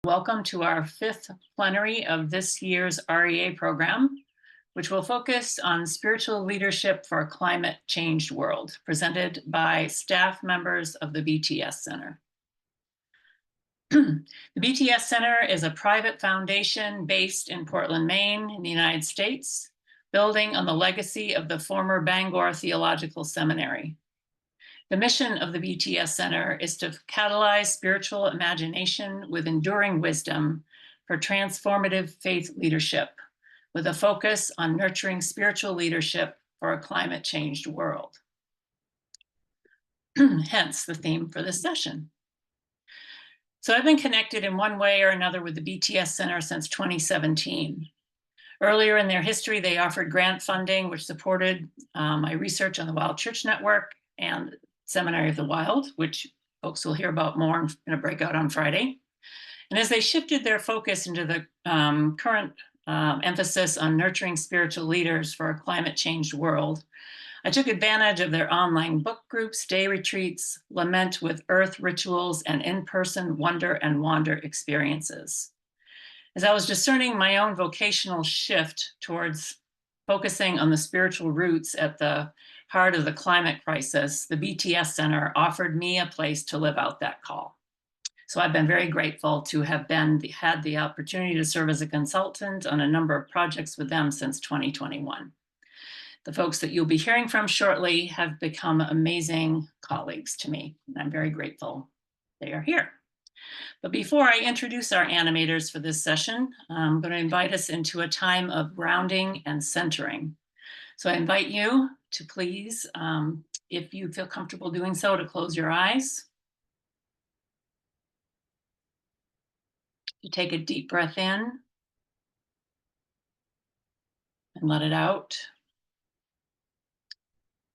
Welcome to our fifth plenary of this year's REA program, which will focus on spiritual leadership for a climate changed world, presented by staff members of the BTS Center. The BTS Center is a private foundation based in Portland, Maine, in the United States, building on the legacy of the former Bangor Theological Seminary. The mission of the BTS Center is to catalyze spiritual imagination with enduring wisdom for transformative faith leadership, with a focus on nurturing spiritual leadership for a climate-changed world. Hence the theme for this session. So I've been connected in one way or another with the BTS Center since 2017. Earlier in their history, they offered grant funding, which supported my research on the Wild Church Network and Seminary of the Wild, which folks will hear about more in a breakout on Friday. And as they shifted their focus into the current emphasis on nurturing spiritual leaders for a climate-changed world, I took advantage of their online book groups, day retreats, lament with earth rituals, and in-person wonder and wander experiences. As I was discerning my own vocational shift towards focusing on the spiritual roots at the heart of the climate crisis, the BTS Center offered me a place to live out that call. So I've been very grateful to have had the opportunity to serve as a consultant on a number of projects with them since 2021. The folks that you'll be hearing from shortly have become amazing colleagues to me, and I'm very grateful they are here. But before I introduce our animators for this session, I'm going to invite us into a time of grounding and centering. So I invite you to please, if you feel comfortable doing so, to close your eyes. You take a deep breath in and let it out.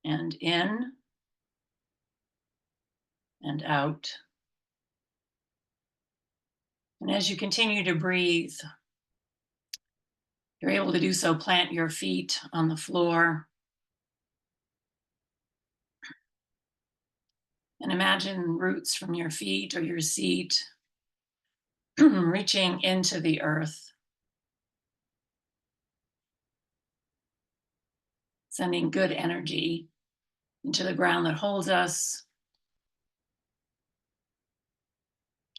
And in and out. And as you continue to breathe, you're able to do so, plant your feet on the floor. And imagine roots from your feet or your seat reaching into the earth, sending good energy into the ground that holds us,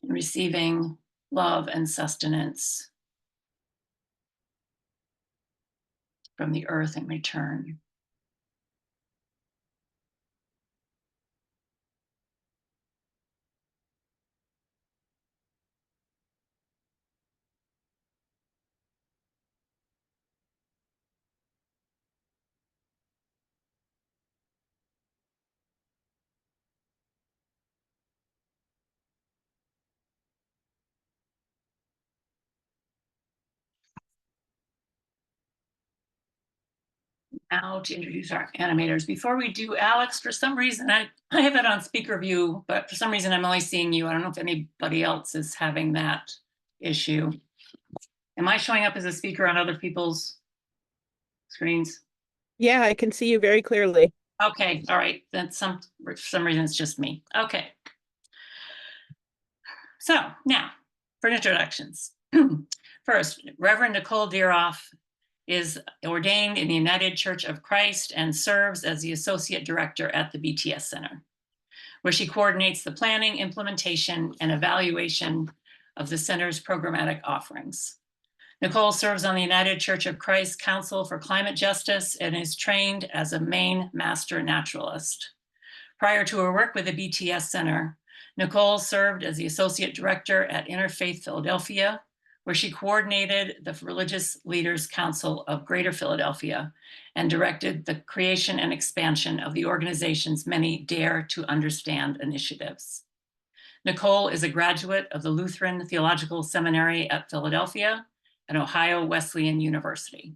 and receiving love and sustenance from the earth in return. Now to introduce our animators. Before we do, Alex, for some reason, I have it on speaker view, but for some reason I'm only seeing you. I don't know if anybody else is having that issue. Am I showing up as a speaker on other people's screens? Yeah, I can see you very clearly. Okay, all right. Then for some reason it's just me. Okay. So now for introductions. First, Reverend Nicole Dieroff is ordained in the United Church of Christ and serves as the Associate Director at the BTS Center, where she coordinates the planning, implementation, and evaluation of the center's programmatic offerings. Nicole serves on the United Church of Christ Council for Climate Justice and is trained as a Maine Master Naturalist. Prior to her work with the BTS Center, Nicole served as the Associate Director at Interfaith Philadelphia, where she coordinated the Religious Leaders Council of Greater Philadelphia and directed the creation and expansion of the organization's many Dare to Understand initiatives. Nicole is a graduate of the Lutheran Theological Seminary at Philadelphia and Ohio Wesleyan University.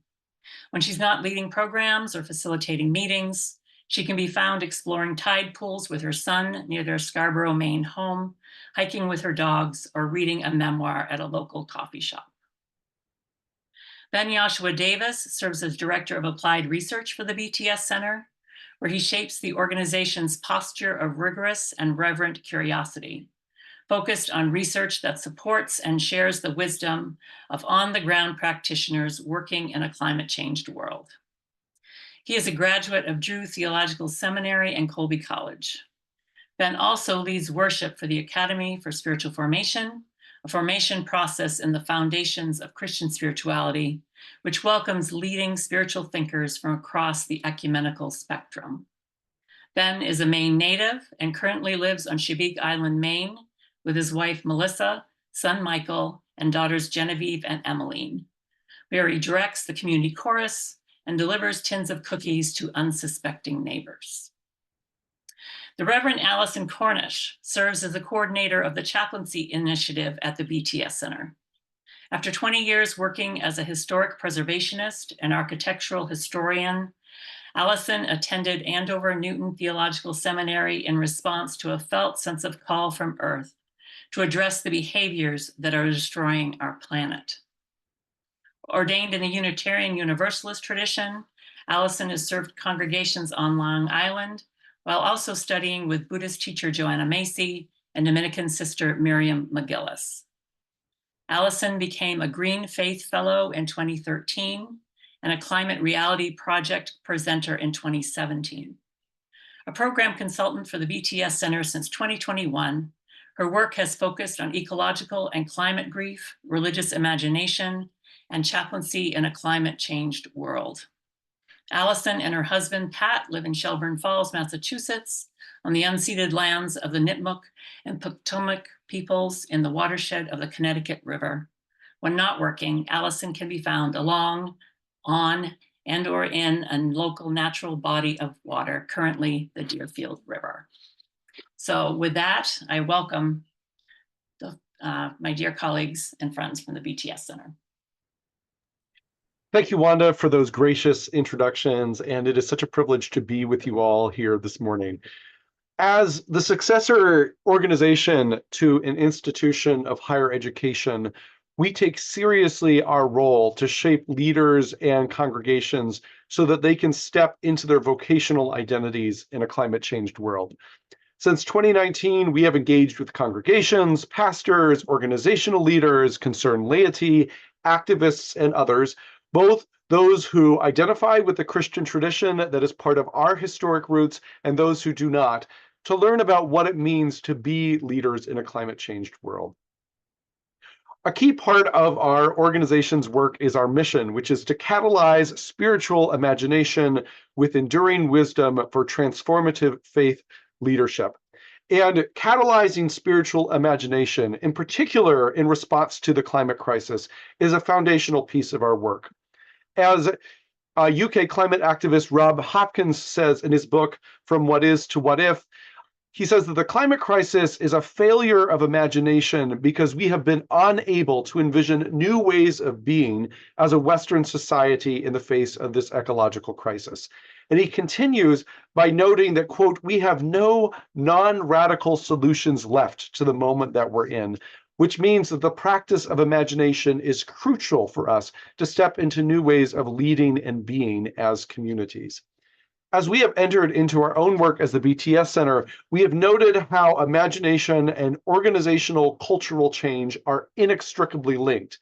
When she's not leading programs or facilitating meetings, she can be found exploring tide pools with her son near their Scarborough, Maine home, hiking with her dogs, or reading a memoir at a local coffee shop. Ben Joshua Davis serves as Director of Applied Research for the BTS Center, where he shapes the organization's posture of rigorous and reverent curiosity, focused on research that supports and shares the wisdom of on-the-ground practitioners working in a climate-changed world. He is a graduate of Drew Theological Seminary and Colby College. Ben also leads worship for the Academy for Spiritual Formation, a formation process in the foundations of Christian spirituality, which welcomes leading spiritual thinkers from across the ecumenical spectrum. Ben is a Maine native and currently lives on Chebique Island, Maine, with his wife, Melissa, son, Michael, and daughters, Genevieve and Emmeline, where he directs the community chorus and delivers tins of cookies to unsuspecting neighbors. The Reverend Allison Cornish serves as the coordinator of the chaplaincy initiative at the BTS Center. After 20 years working as a historic preservationist and architectural historian, Allison attended Andover Newton Theological Seminary in response to a felt sense of call from Earth to address the behaviors that are destroying our planet. Ordained in the Unitarian Universalist tradition, Allison has served congregations on Long Island, while also studying with Buddhist teacher Joanna Macy and Dominican sister Miriam McGillis. Allison became a Green Faith Fellow in 2013 and a Climate Reality Project presenter in 2017. A program consultant for the BTS Center since 2021, her work has focused on ecological and climate grief, religious imagination, and chaplaincy in a climate-changed world. Allison and her husband, Pat, live in Shelburne Falls, Massachusetts, on the unceded lands of the Nipmuc and Potomac peoples in the watershed of the Connecticut River. When not working, Allison can be found along, on, and or in a local natural body of water, currently the Deerfield River. So with that, I welcome my dear colleagues and friends from the BTS Center. Thank you, Wanda, for those gracious introductions, and it is such a privilege to be with you all here this morning. As the successor organization to an institution of higher education, we take seriously our role to shape leaders and congregations so that they can step into their vocational identities in a climate-changed world. Since 2019, we have engaged with congregations, pastors, organizational leaders, concerned laity, activists, and others, both those who identify with the Christian tradition that is part of our historic roots and those who do not, to learn about what it means to be leaders in a climate-changed world. A key part of our organization's work is our mission, which is to catalyze spiritual imagination with enduring wisdom for transformative faith leadership. And catalyzing spiritual imagination, in particular in response to the climate crisis, is a foundational piece of our work. As UK climate activist Rob Hopkins says in his book, From What Is to What If, he says that the climate crisis is a failure of imagination because we have been unable to envision new ways of being as a Western society in the face of this ecological crisis. And he continues by noting that, quote, we have no non-radical solutions left to the moment that we're in, which means that the practice of imagination is crucial for us to step into new ways of leading and being as communities. As we have entered into our own work as the BTS Center, we have noted how imagination and organizational cultural change are inextricably linked.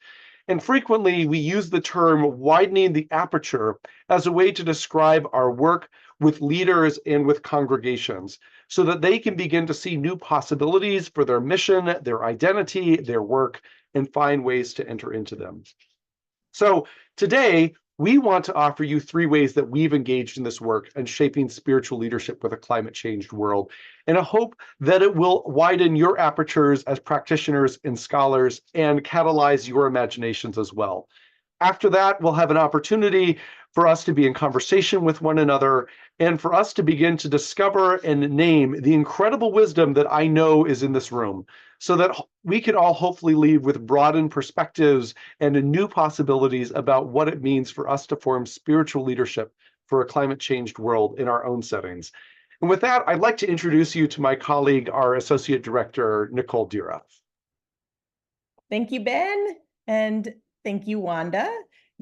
And frequently, we use the term widening the aperture as a way to describe our work with leaders and with congregations, so that they can begin to see new possibilities for their mission, their identity, their work, and find ways to enter into them. So today, we want to offer you 3 ways that we've engaged in this work and shaping spiritual leadership with a climate-changed world, and I hope that it will widen your apertures as practitioners and scholars and catalyze your imaginations as well. After that, we'll have an opportunity for us to be in conversation with one another and for us to begin to discover and name the incredible wisdom that I know is in this room, so that we can all hopefully leave with broadened perspectives and new possibilities about what it means for us to form spiritual leadership for a climate-changed world in our own settings. And with that, I'd like to introduce you to my colleague, our Associate Director, Nicole Dira. Thank you, Ben, and thank you, Wanda.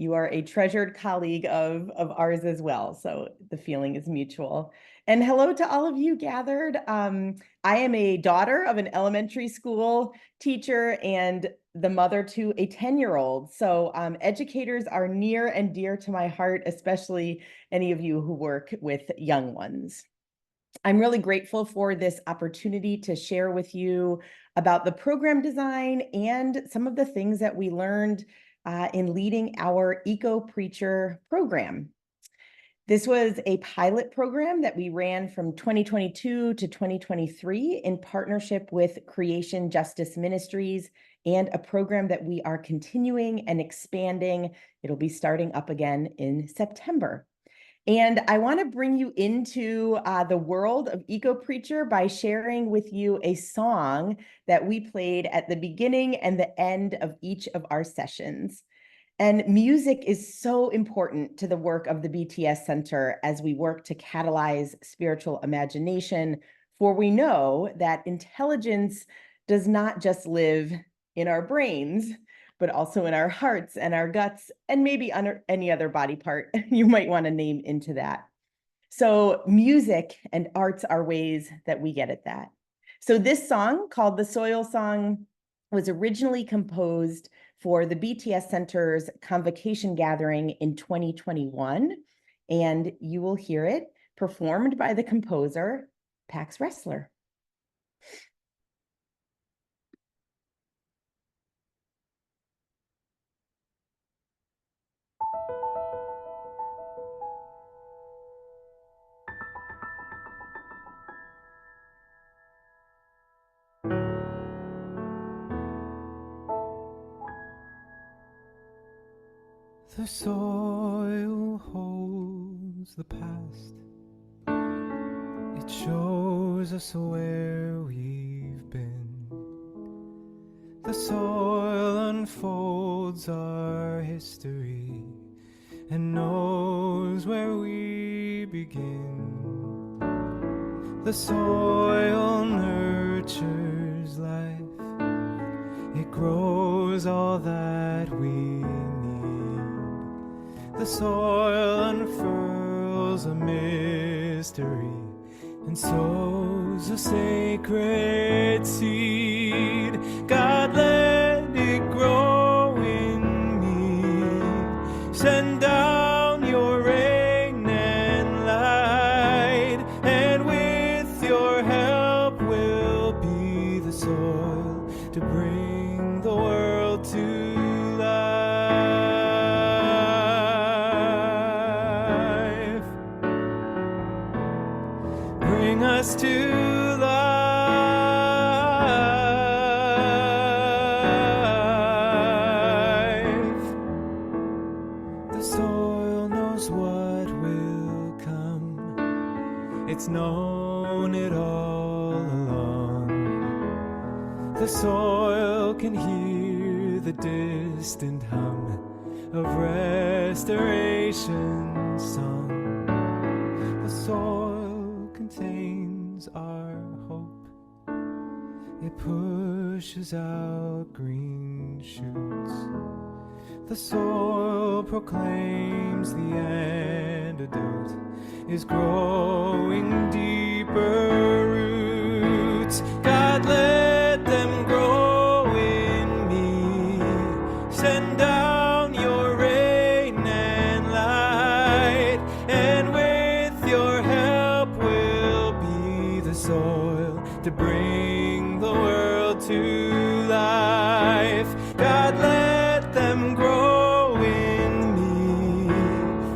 You are a treasured colleague of ours as well, so the feeling is mutual. And hello to all of you gathered. I am a daughter of an elementary school teacher and the mother to a 10-year-old. So educators are near and dear to my heart, especially any of you who work with young ones. I'm really grateful for this opportunity to share with you about the program design and some of the things that we learned in leading our Eco Preacher program. This was a pilot program that we ran from 2022 to 2023 in partnership with Creation Justice Ministries, and a program that we are continuing and expanding. It'll be starting up again in September. And I want to bring you into the world of Eco Preacher by sharing with you a song that we played at the beginning and the end of each of our sessions. And music is so important to the work of the BTS Center as we work to catalyze spiritual imagination, for we know that intelligence does not just live in our brains, but also in our hearts and our guts, and maybe under any other body part you might want to name into that. So music and arts are ways that we get at that. So this song, called The Soil Song, was originally composed for the BTS Center's convocation gathering in 2021, and you will hear it performed by the composer, Pax Ressler. The soil holds the past. It shows us where we've been. The soil unfolds our history and knows where we begin. The soil nurtures life. It grows all that we need. The soil unfurls a mystery and sows a sacred seed. God, let it grow in me. Send down your rain and light, and with your help we'll be the soil to bring the world to us to life. The soil knows what will come. It's known it all along. The soil can hear the distant hum of restoration song. The soil contains our hope. It pushes out green shoots. The soil proclaims the antidote is growing deeper roots. God, let them grow in me. Send down your rain and light, and with your help we'll be the soil to bring the world to life. God, let them grow in me.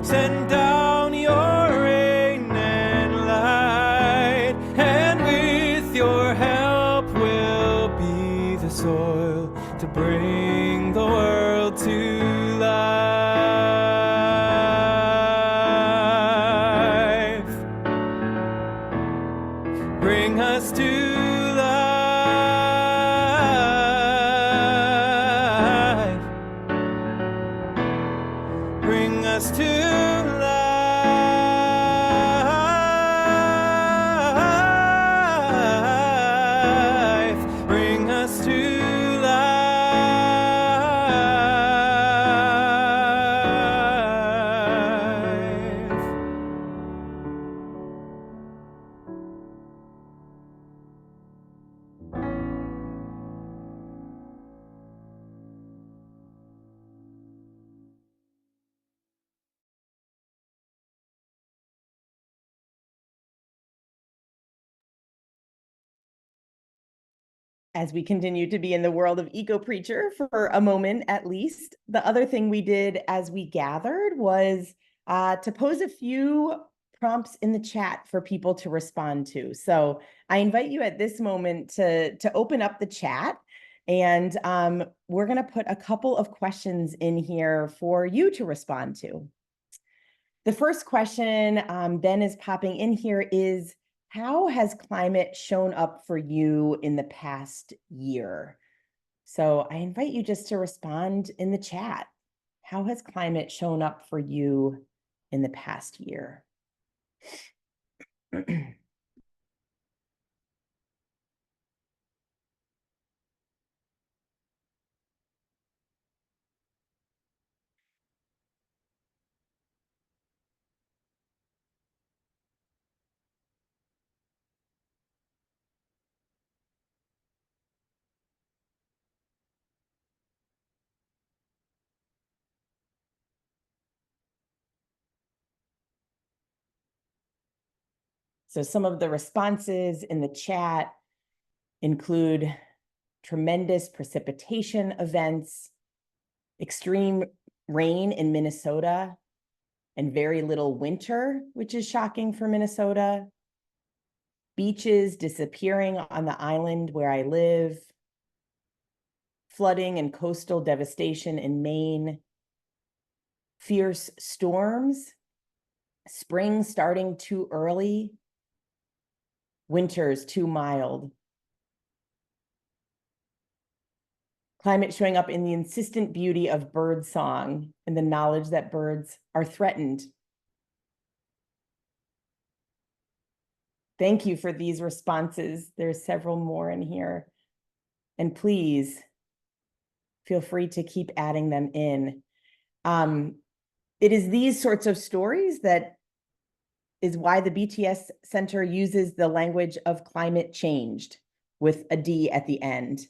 Send down your rain and light, and with your help we'll be the soil to bring the world to life. Bring us to life. Bring us to life. Bring us to life. as we continue to be in the world of Eco Preacher for a moment at least, the other thing we did as we gathered was to pose a few prompts in the chat for people to respond to. So I invite you at this moment to open up the chat, and we're going to put a couple of questions in here for you to respond to. The first question Ben is popping in here is, how has climate shown up for you in the past year? So I invite you just to respond in the chat. How has climate shown up for you in the past year? So some of the responses in the chat include tremendous precipitation events, extreme rain in Minnesota, and very little winter, which is shocking for Minnesota, beaches disappearing on the island where I live, flooding and coastal devastation in Maine, fierce storms, spring starting too early, winters too mild. Climate showing up in the insistent beauty of bird song and the knowledge that birds are threatened. Thank you for these responses. There's several more in here. And please feel free to keep adding them in. It is these sorts of stories that is why the BTS Center uses the language of climate changed with a D at the end.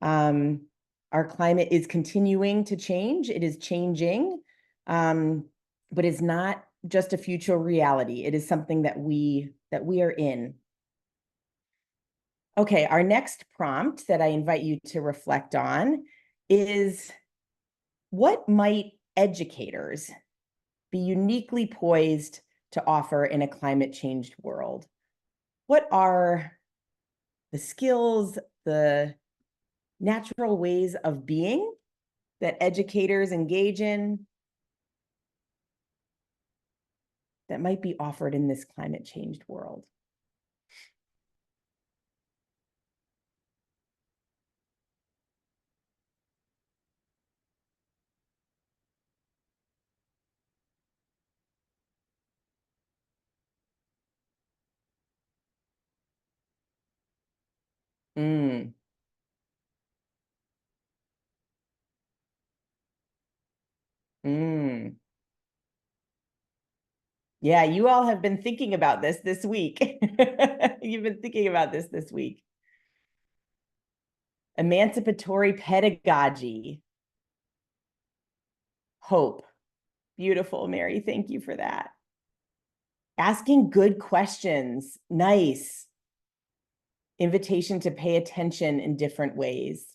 Our climate is continuing to change. It is changing, but it's not just a future reality. It is something that we are in. Okay, our next prompt that I invite you to reflect on is, what might educators be uniquely poised to offer in a climate changed world? What are the skills, the natural ways of being that educators engage in that might be offered in this climate changed world? Mm. Mm. Yeah, you all have been thinking about this week. You've been thinking about this week. Emancipatory pedagogy. Hope. Beautiful, Mary. Thank you for that. Asking good questions. Nice. Invitation to pay attention in different ways.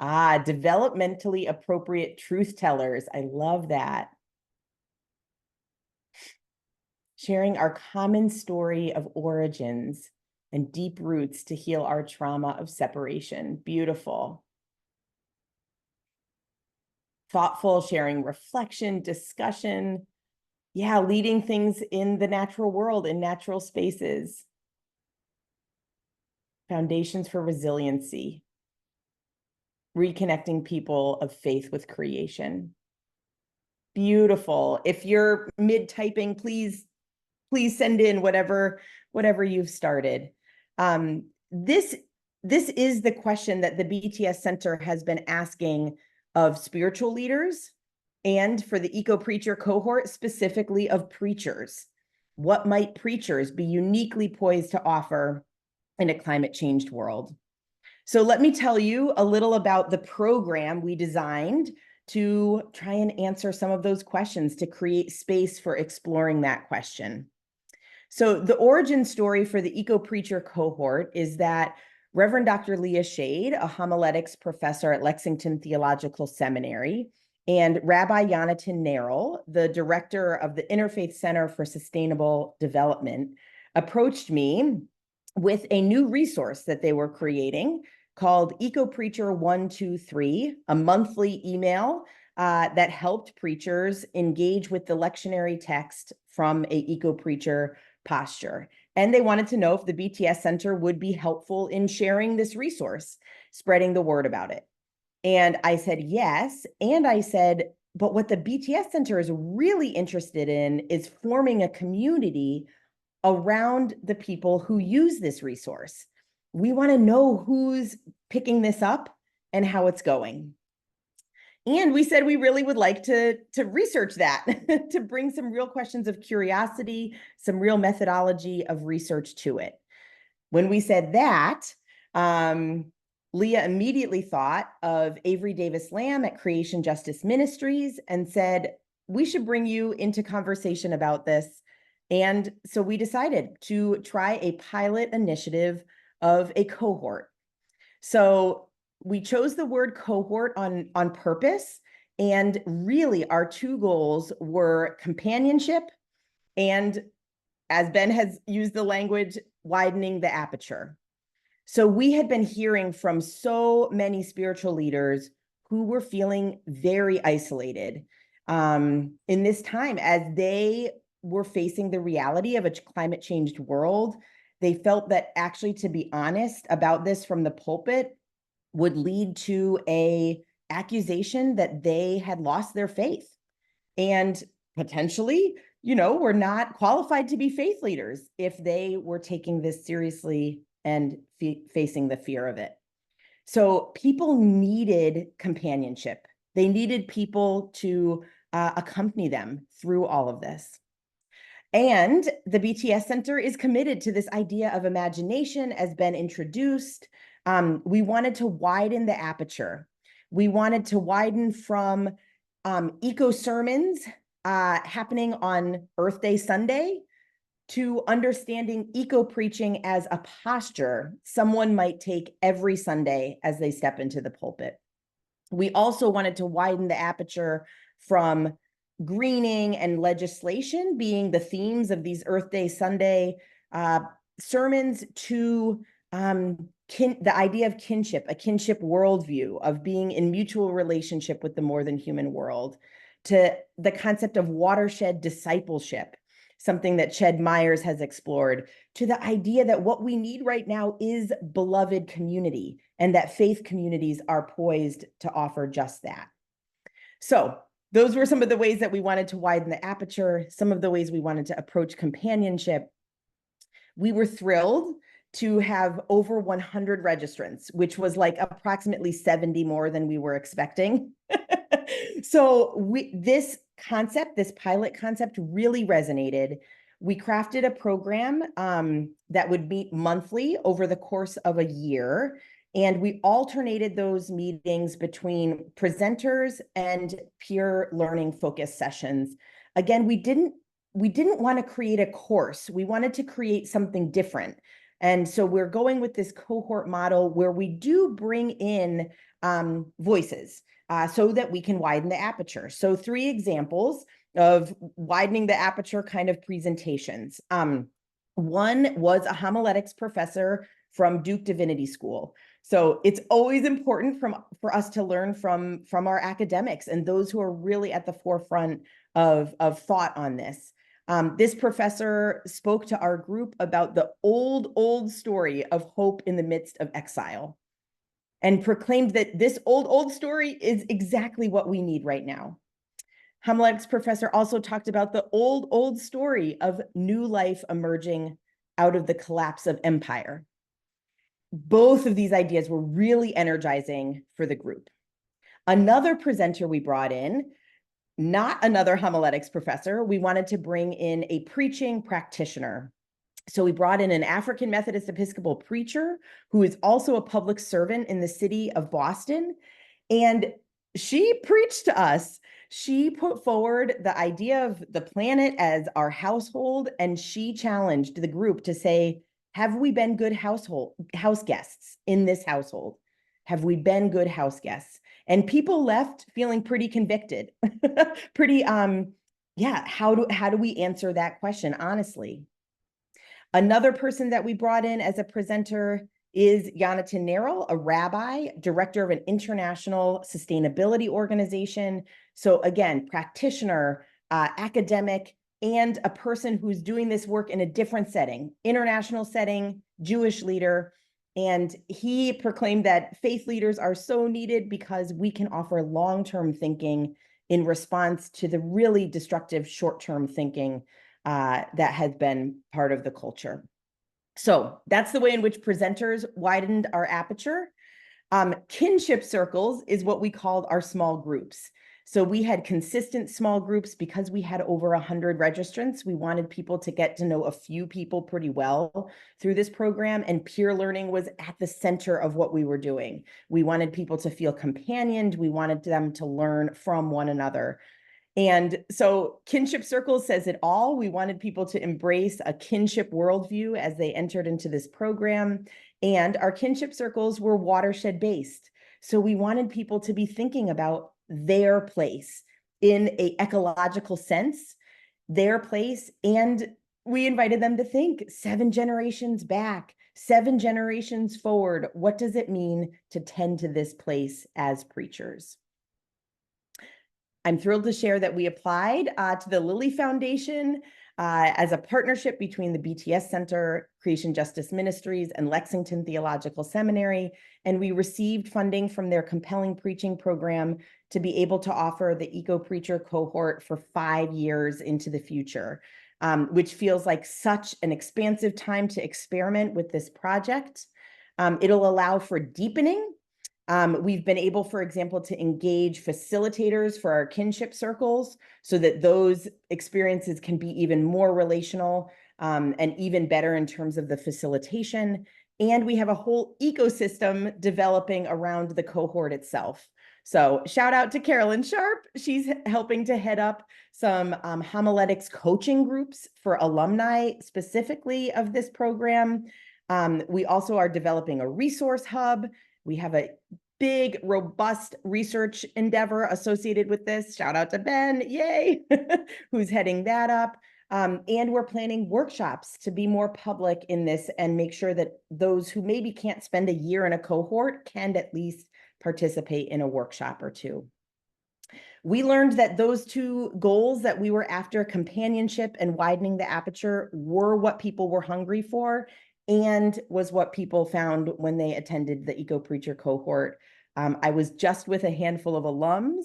Developmentally appropriate truth tellers. I love that. Sharing our common story of origins and deep roots to heal our trauma of separation. Beautiful. Thoughtful, sharing reflection, discussion. Yeah, leading things in the natural world, in natural spaces. Foundations for resiliency. Reconnecting people of faith with creation. Beautiful. If you're mid-typing, please send in whatever you've started. This is the question that the BTS Center has been asking of spiritual leaders and for the Eco Preacher cohort, specifically of preachers. What might preachers be uniquely poised to offer in a climate changed world? So let me tell you a little about the program we designed to try and answer some of those questions, to create space for exploring that question. So the origin story for the Eco Preacher cohort is that Reverend Dr. Leah Shade, a homiletics professor at Lexington Theological Seminary, and Rabbi Yonatan Narrell, the director of the Interfaith Center for Sustainable Development, approached me with a new resource that they were creating called Eco Preacher 123, a monthly email that helped preachers engage with the lectionary text from a Eco Preacher posture. And they wanted to know if the BTS Center would be helpful in sharing this resource, spreading the word about it. And I said, yes. And I said, but what the BTS Center is really interested in is forming a community around the people who use this resource. We want to know who's picking this up and how it's going. And we said we really would like to research that, to bring some real questions of curiosity, some real methodology of research to it. When we said that, Leah immediately thought of Avery Davis Lamb at Creation Justice Ministries and said, we should bring you into conversation about this. And so we decided to try a pilot initiative of a cohort. So we chose the word cohort on purpose. And really our two goals were companionship and, as Ben has used the language, widening the aperture. So we had been hearing from so many spiritual leaders who were feeling very isolated in this time as they were facing the reality of a climate changed world. They felt that actually, to be honest about this from the pulpit, would lead to an accusation that they had lost their faith and potentially, were not qualified to be faith leaders if they were taking this seriously and facing the fear of it. So people needed companionship. They needed people to accompany them through all of this. And the BTS Center is committed to this idea of imagination, as Ben introduced. We wanted to widen the aperture. We wanted to widen from eco sermons happening on Earth Day Sunday to understanding eco preaching as a posture someone might take every Sunday as they step into the pulpit. We also wanted to widen the aperture from greening and legislation being the themes of these Earth Day Sunday sermons to the idea of kinship, a kinship worldview of being in mutual relationship with the more than human world, to the concept of watershed discipleship, something that Ched Myers has explored, to the idea that what we need right now is beloved community, and that faith communities are poised to offer just that. So those were some of the ways that we wanted to widen the aperture, some of the ways we wanted to approach companionship. We were thrilled to have over 100 registrants, which was like approximately 70 more than we were expecting. So this concept, this pilot concept, really resonated. We crafted a program that would meet monthly over the course of a year. And we alternated those meetings between presenters and peer learning focused sessions. Again, we didn't want to create a course. We wanted to create something different. And so we're going with this cohort model where we do bring in voices so that we can widen the aperture. So 3 examples of widening the aperture kind of presentations. One was a homiletics professor from Duke Divinity School. So it's always important for us to learn from our academics and those who are really at the forefront of thought on this. This professor spoke to our group about the old story of hope in the midst of exile and proclaimed that this old story is exactly what we need right now. Homiletics professor also talked about the old story of new life emerging out of the collapse of empire. Both of these ideas were really energizing for the group. Another presenter we brought in, not another homiletics professor, we wanted to bring in a preaching practitioner. So we brought in an African Methodist Episcopal preacher who is also a public servant in the city of Boston. And she preached to us. She put forward the idea of the planet as our household, and she challenged the group to say, Have we been good house guests in this household? Have we been good house guests? And people left feeling pretty convicted, pretty, yeah, how do we answer that question honestly? Another person that we brought in as a presenter is Jonathan Nerl, a rabbi, director of an international sustainability organization. So again, practitioner, academic, and a person who's doing this work in a different setting, international setting, Jewish leader. And he proclaimed that faith leaders are so needed because we can offer long-term thinking in response to the really destructive short-term thinking that has been part of the culture. So that's the way in which presenters widened our aperture. Kinship circles is what we called our small groups. So we had consistent small groups because we had over 100 registrants. We wanted people to get to know a few people pretty well through this program, and peer learning was at the center of what we were doing. We wanted people to feel companioned. We wanted them to learn from one another. And so kinship circles says it all. We wanted people to embrace a kinship worldview as they entered into this program. And our kinship circles were watershed based. So we wanted people to be thinking about their place in an ecological sense, their place. And we invited them to think 7 generations back, 7 generations forward. What does it mean to tend to this place as preachers? I'm thrilled to share that we applied to the Lilly Foundation as a partnership between the BTS Center, Creation Justice Ministries, and Lexington Theological Seminary. And we received funding from their compelling preaching program to be able to offer the Eco Preacher cohort for 5 years into the future, which feels like such an expansive time to experiment with this project. It'll allow for deepening. We've been able, for example, to engage facilitators for our kinship circles so that those experiences can be even more relational and even better in terms of the facilitation. And we have a whole ecosystem developing around the cohort itself. So shout out to Carolyn Sharp. She's helping to head up some homiletics coaching groups for alumni specifically of this program. We also are developing a resource hub. We have a big, robust research endeavor associated with this. Shout out to Ben, yay, who's heading that up. And we're planning workshops to be more public in this and make sure that those who maybe can't spend a year in a cohort can at least participate in a workshop or two. We learned that those 2 goals that we were after, companionship and widening the aperture, were what people were hungry for, and was what people found when they attended the Eco Preacher cohort. I was just with a handful of alums,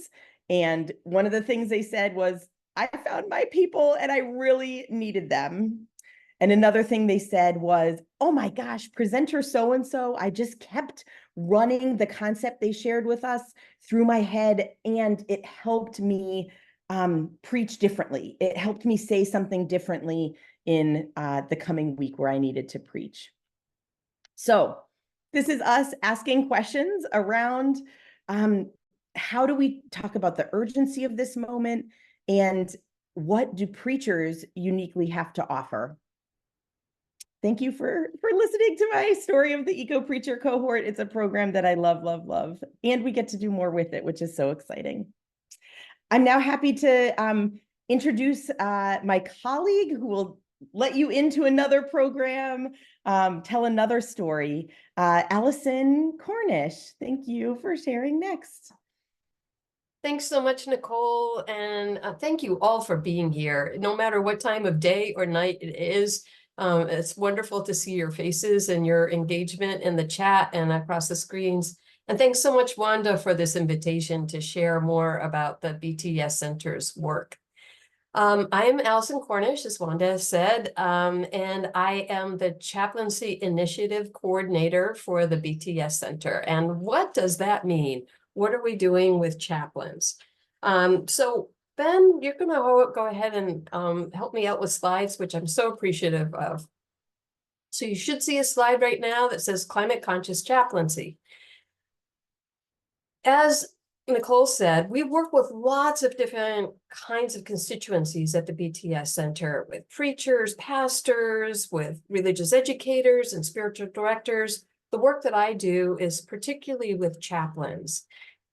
and one of the things they said was, I found my people and I really needed them. And another thing they said was, oh my gosh, presenter so-and-so, I just kept running the concept they shared with us through my head, and it helped me preach differently. It helped me say something differently in the coming week where I needed to preach. So this is us asking questions around how do we talk about the urgency of this moment, and what do preachers uniquely have to offer? Thank you for listening to my story of the Eco Preacher cohort. It's a program that I love, love, love, and we get to do more with it, which is so exciting. I'm now happy to introduce my colleague who will let you into another program, tell another story. Allison Cornish, thank you for sharing next. Thanks so much, Nicole, and thank you all for being here. No matter what time of day or night it is, it's wonderful to see your faces and your engagement in the chat and across the screens. And thanks so much, Wanda, for this invitation to share more about the BTS Center's work. I'm Allison Cornish, as Wanda said, and I am the Chaplaincy Initiative Coordinator for the BTS Center. And what does that mean? What are we doing with chaplains? So Ben, you're going to go ahead and help me out with slides, which I'm so appreciative of. So you should see a slide right now that says climate conscious chaplaincy. As Nicole said, we work with lots of different kinds of constituencies at the BTS Center, with preachers, pastors, with religious educators and spiritual directors. The work that I do is particularly with chaplains.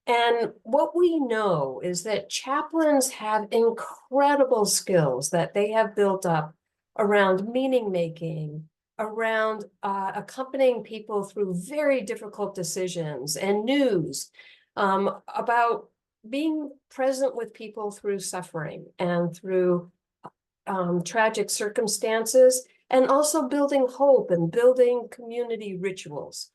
And what we know is that chaplains have incredible skills that they have built up around meaning making, around accompanying people through very difficult decisions and news, about being present with people through suffering and through tragic circumstances, and also building hope and building community rituals.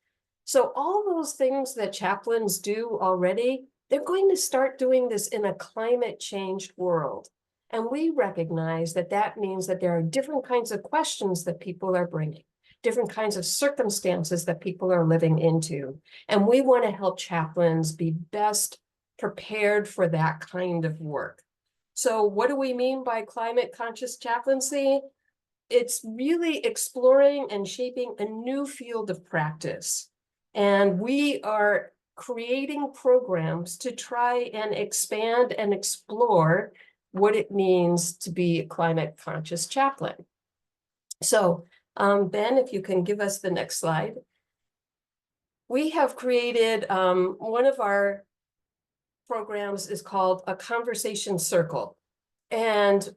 So all those things that chaplains do already, they're going to start doing this in a climate changed world. And we recognize that that means that there are different kinds of questions that people are bringing, different kinds of circumstances that people are living into. And we want to help chaplains be best prepared for that kind of work. So what do we mean by climate conscious chaplaincy? It's really exploring and shaping a new field of practice. And we are creating programs to try and expand and explore what it means to be a climate conscious chaplain. So, Ben, if you can give us the next slide. We have created, one of our programs is called a conversation circle. And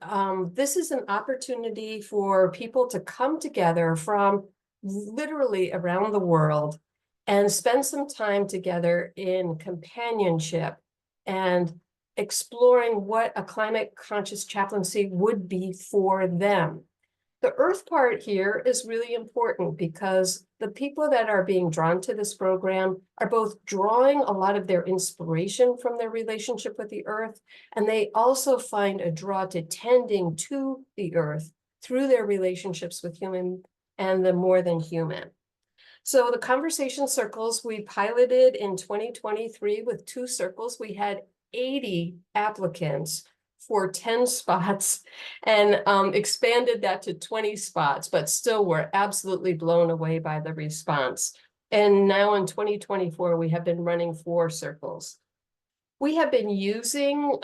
this is an opportunity for people to come together from literally around the world and spend some time together in companionship and exploring what a climate conscious chaplaincy would be for them. The earth part here is really important because the people that are being drawn to this program are both drawing a lot of their inspiration from their relationship with the earth, and they also find a draw to tending to the earth through their relationships with human and the more than human. So the conversation circles we piloted in 2023 with 2 circles. We had 80 applicants for 10 spots and expanded that to 20 spots, but still were absolutely blown away by the response. And now in 2024, we have been running 4 circles. We have been using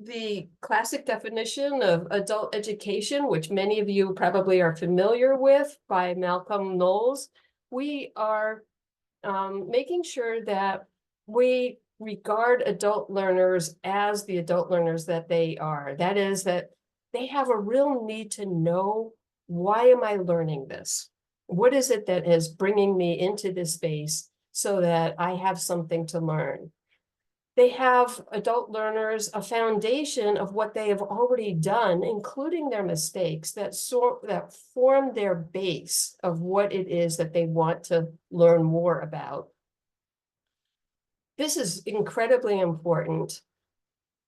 the classic definition of adult education, which many of you probably are familiar with, by Malcolm Knowles. We are making sure that we regard adult learners as the adult learners that they are. That is, that they have a real need to know, why am I learning this? What is it that is bringing me into this space so that I have something to learn? They have, adult learners, a foundation of what they have already done, including their mistakes, that form their base of what it is that they want to learn more about. This is incredibly important.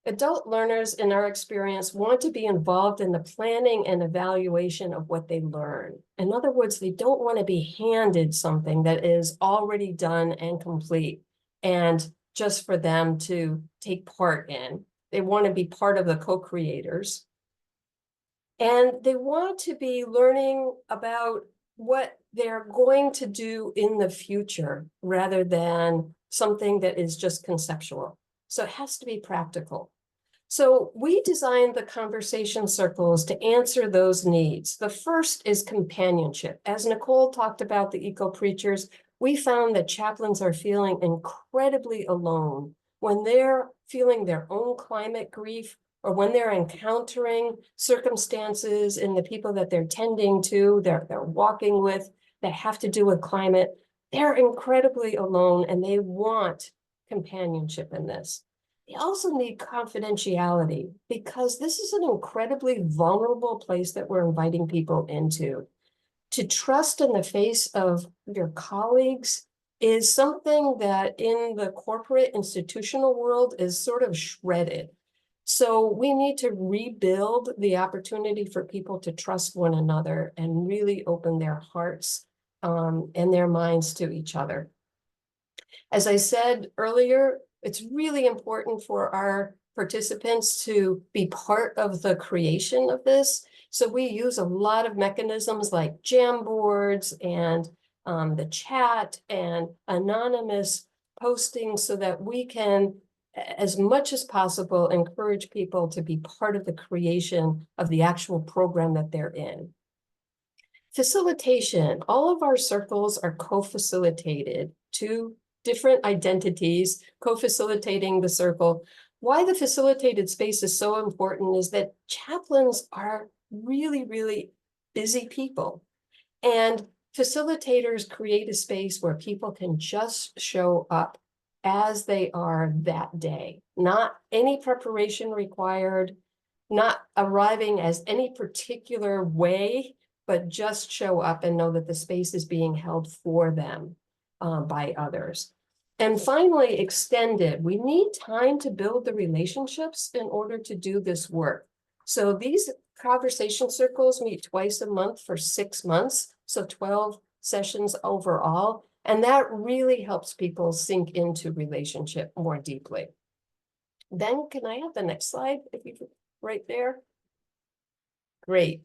Adult learners, in our experience, want to be involved in the planning and evaluation of what they learn. In other words, they don't want to be handed something that is already done and complete and just for them to take part in. They want to be part of the co-creators. And they want to be learning about what they're going to do in the future rather than something that is just conceptual. So it has to be practical. So we designed the conversation circles to answer those needs. The first is companionship. As Nicole talked about the eco-preachers, we found that chaplains are feeling incredibly alone when they're feeling their own climate grief, or when they're encountering circumstances in the people that they're tending to, they're walking with, that have to do with climate. They're incredibly alone and they want companionship in this. They also need confidentiality because this is an incredibly vulnerable place that we're inviting people into. To trust in the face of your colleagues is something that in the corporate institutional world is sort of shredded. So we need to rebuild the opportunity for people to trust one another and really open their hearts and their minds to each other. As I said earlier, it's really important for our participants to be part of the creation of this. So we use a lot of mechanisms like Jamboards and the chat and anonymous posting so that we can, as much as possible, encourage people to be part of the creation of the actual program that they're in. Facilitation, all of our circles are co-facilitated, two different identities co-facilitating the circle. Why the facilitated space is so important is that chaplains are really, really busy people. And facilitators create a space where people can just show up as they are that day. Not any preparation required, not arriving as any particular way, but just show up and know that the space is being held for them by others. And finally, extended. We need time to build the relationships in order to do this work. So these conversation circles meet twice a month for 6 months, so 12 sessions overall. And that really helps people sink into relationship more deeply. Then can I have the next slide, if you right there? Great.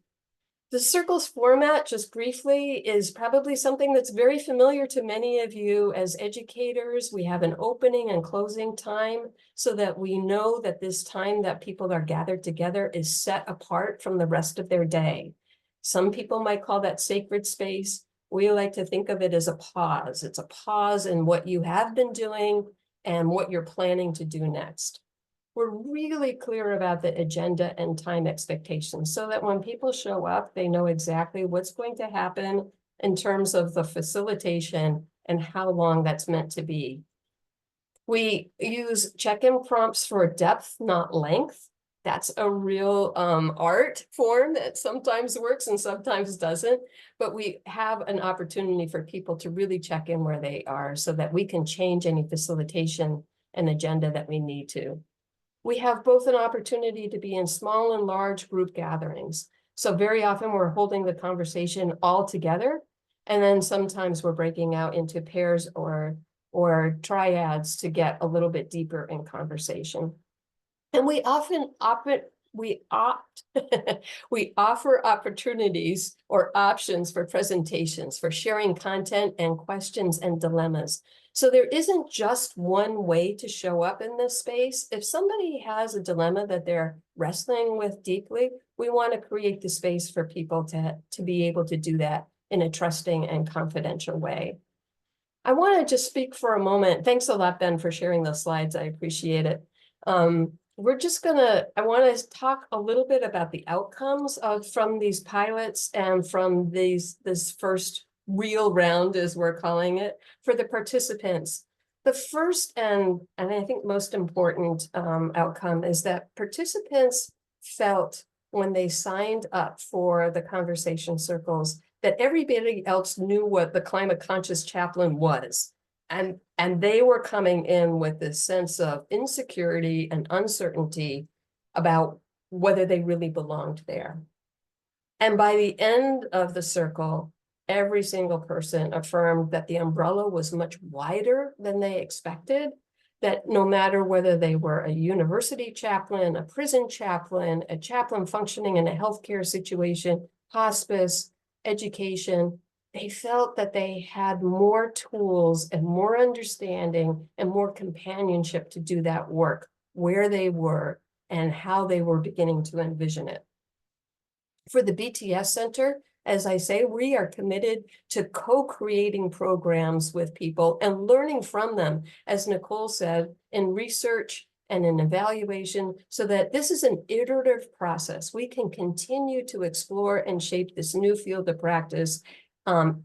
The circles format, just briefly, is probably something that's very familiar to many of you as educators. We have an opening and closing time so that we know that this time that people are gathered together is set apart from the rest of their day. Some people might call that sacred space. We like to think of it as a pause. It's a pause in what you have been doing and what you're planning to do next. We're really clear about the agenda and time expectations so that when people show up, they know exactly what's going to happen in terms of the facilitation and how long that's meant to be. We use check-in prompts for depth, not length. That's a real art form that sometimes works and sometimes doesn't, but we have an opportunity for people to really check in where they are so that we can change any facilitation and agenda that we need to. We have both an opportunity to be in small and large group gatherings. So very often we're holding the conversation all together, and then sometimes we're breaking out into pairs or triads to get a little bit deeper in conversation. And we often we offer opportunities or options for presentations, for sharing content and questions and dilemmas. So there isn't just one way to show up in this space. If somebody has a dilemma that they're wrestling with deeply, we want to create the space for people to be able to do that in a trusting and confidential way. I want to just speak for a moment. Thanks a lot, Ben, for sharing those slides. I appreciate it. I want to talk a little bit about the outcomes from these pilots and from this first real round, as we're calling it, for the participants. The first and I think most important outcome is that participants felt when they signed up for the conversation circles that everybody else knew what the climate conscious chaplain was. And they were coming in with this sense of insecurity and uncertainty about whether they really belonged there. And by the end of the circle, every single person affirmed that the umbrella was much wider than they expected, that no matter whether they were a university chaplain, a prison chaplain, a chaplain functioning in a healthcare situation, hospice, education, they felt that they had more tools and more understanding and more companionship to do that work where they were and how they were beginning to envision it. For the BTS Center, as I say, we are committed to co-creating programs with people and learning from them, as Nicole said, in research and in evaluation, so that this is an iterative process. We can continue to explore and shape this new field of practice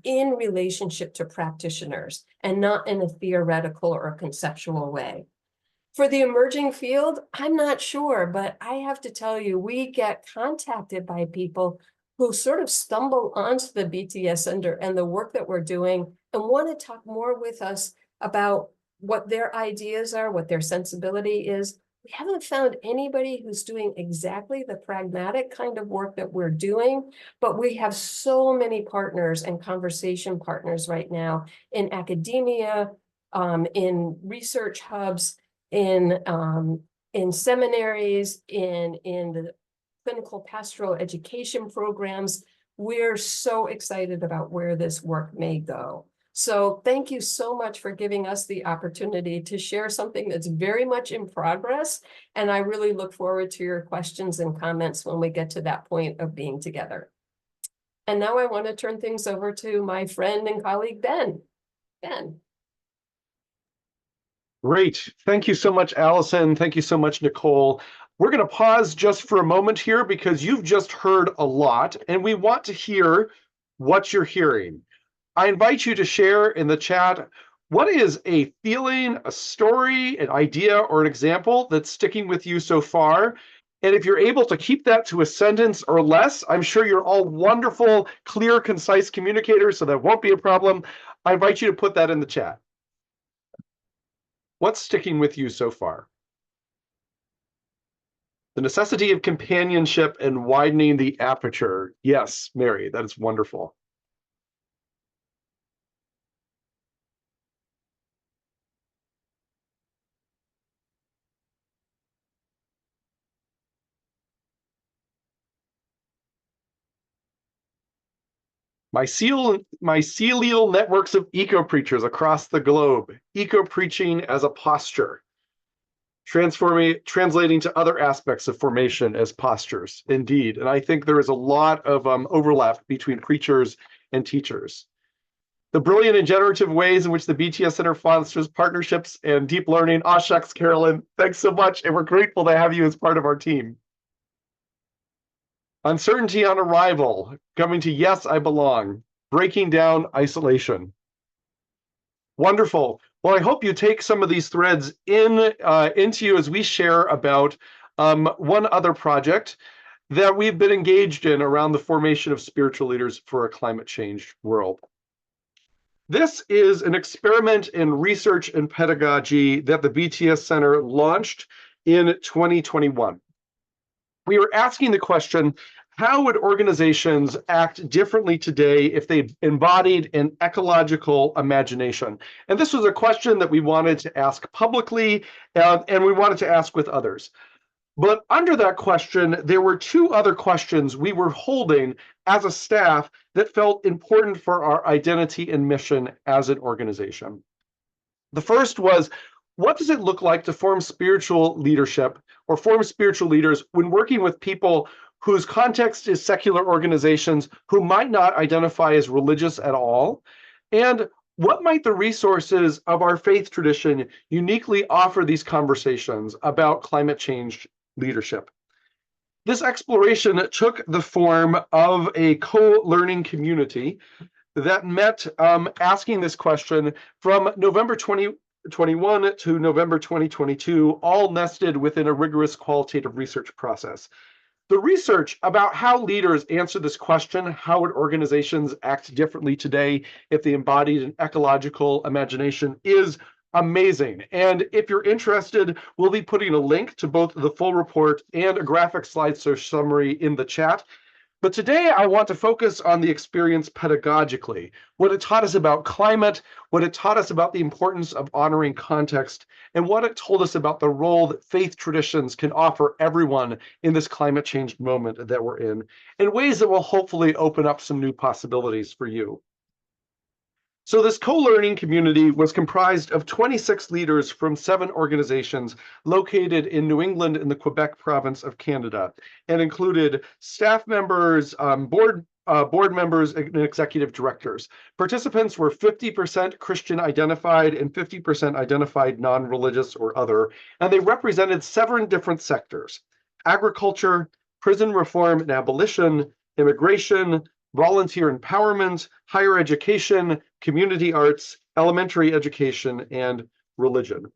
in relationship to practitioners and not in a theoretical or conceptual way. For the emerging field, I'm not sure, but I have to tell you, we get contacted by people who sort of stumble onto the BTS Center and the work that we're doing and want to talk more with us about what their ideas are, what their sensibility is. We haven't found anybody who's doing exactly the pragmatic kind of work that we're doing, but we have so many partners and conversation partners right now in academia, in research hubs, in seminaries, in the clinical pastoral education programs. We're so excited about where this work may go. So thank you so much for giving us the opportunity to share something that's very much in progress. And I really look forward to your questions and comments when we get to that point of being together. And now I want to turn things over to my friend and colleague, Ben. Ben. Great. Thank you so much, Allison. Thank you so much, Nicole. We're going to pause just for a moment here because you've just heard a lot, and we want to hear what you're hearing. I invite you to share in the chat what is a feeling, a story, an idea, or an example that's sticking with you so far. And if you're able to keep that to a sentence or less, I'm sure you're all wonderful, clear, concise communicators, so that won't be a problem. I invite you to put that in the chat. What's sticking with you so far? The necessity of companionship and widening the aperture. Yes, Mary, that is wonderful. Mycelial networks of eco-preachers across the globe. Eco-preaching as a posture. Translating to other aspects of formation as postures, indeed. And I think there is a lot of overlap between preachers and teachers. The brilliant and generative ways in which the BTS Center fosters partnerships and deep learning. Ah, shucks, Carolyn, thanks so much. And we're grateful to have you as part of our team. Uncertainty on arrival, coming to yes, I belong. Breaking down isolation. Wonderful. Well, I hope you take some of these threads into you as we share about one other project that we've been engaged in around the formation of spiritual leaders for a climate change world. This is an experiment in research and pedagogy that the BTS Center launched in 2021. We were asking the question, how would organizations act differently today if they embodied an ecological imagination? And this was a question that we wanted to ask publicly, and we wanted to ask with others. But under that question, there were two other questions we were holding as a staff that felt important for our identity and mission as an organization. The first was, what does it look like to form spiritual leadership or form spiritual leaders when working with people whose context is secular organizations who might not identify as religious at all? And what might the resources of our faith tradition uniquely offer these conversations about climate change leadership? This exploration took the form of a co-learning community that met asking this question from November 2021 to November 2022, all nested within a rigorous qualitative research process. The research about how leaders answer this question, how would organizations act differently today if they embodied an ecological imagination, is amazing. And if you're interested, we'll be putting a link to both the full report and a graphic slideshow summary in the chat. But today I want to focus on the experience pedagogically, what it taught us about climate, what it taught us about the importance of honoring context, and what it told us about the role that faith traditions can offer everyone in this climate change moment that we're in ways that will hopefully open up some new possibilities for you. So this co-learning community was comprised of 26 leaders from 7 organizations located in New England in the Quebec province of Canada, and included staff members, board members, and executive directors. Participants were 50% Christian identified and 50% identified non-religious or other, and they represented 7 different sectors: agriculture, prison reform and abolition, immigration, volunteer empowerment, higher education, community arts, elementary education, and religion.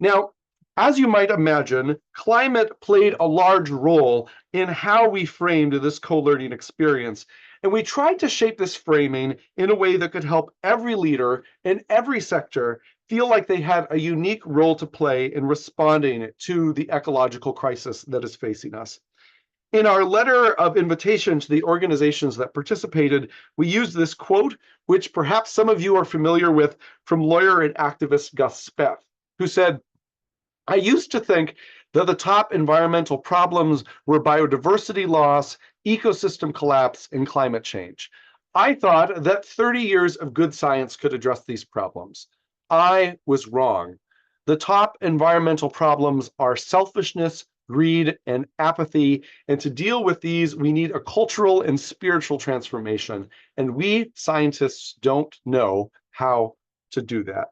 Now, as you might imagine, climate played a large role in how we framed this co-learning experience. And we tried to shape this framing in a way that could help every leader in every sector feel like they had a unique role to play in responding to the ecological crisis that is facing us. In our letter of invitation to the organizations that participated, we used this quote, which perhaps some of you are familiar with, from lawyer and activist Gus Speth, who said, "I used to think that the top environmental problems were biodiversity loss, ecosystem collapse, and climate change. I thought that 30 years of good science could address these problems. I was wrong. The top environmental problems are selfishness, greed, and apathy. And to deal with these, we need a cultural and spiritual transformation. And we scientists don't know how to do that.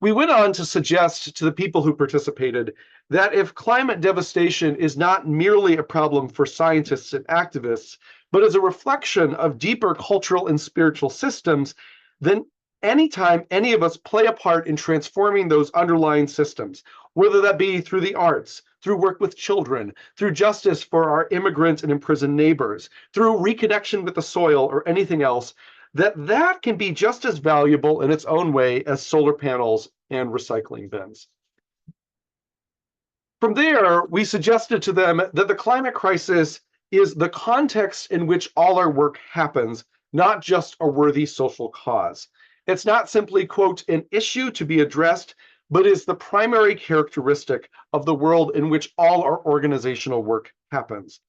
We went on to suggest to the people who participated that if climate devastation is not merely a problem for scientists and activists, but is a reflection of deeper cultural and spiritual systems, then anytime any of us play a part in transforming those underlying systems, whether that be through the arts, through work with children, through justice for our immigrant and imprisoned neighbors, through reconnection with the soil or anything else, that can be just as valuable in its own way as solar panels and recycling bins. From there, we suggested to them that the climate crisis is the context in which all our work happens, not just a worthy social cause. It's not simply, quote, an issue to be addressed, but is the primary characteristic of the world in which all our organizational work happens.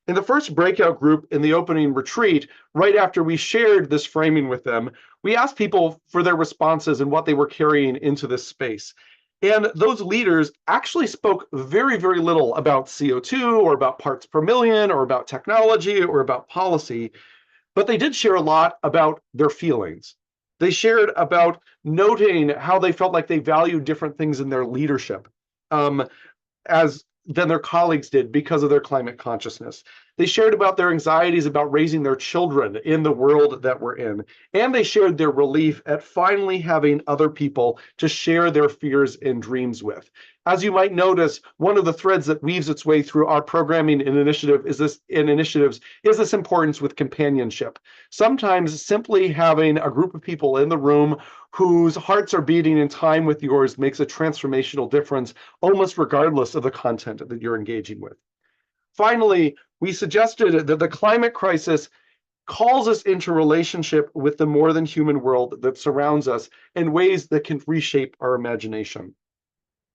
In the first breakout group in the opening retreat, right after we shared this framing with them, we asked people for their responses and what they were carrying into this space. And those leaders actually spoke very, very little about CO2 or about parts per million or about technology or about policy, but they did share a lot about their feelings. They shared about noting how they felt like they valued different things in their leadership than their colleagues did because of their climate consciousness. They shared about their anxieties about raising their children in the world that we're in. And they shared their relief at finally having other people to share their fears and dreams with. As you might notice, one of the threads that weaves its way through our programming and initiatives is this importance with companionship. Sometimes simply having a group of people in the room whose hearts are beating in time with yours makes a transformational difference, almost regardless of the content that you're engaging with. Finally, we suggested that the climate crisis calls us into relationship with the more than human world that surrounds us in ways that can reshape our imagination.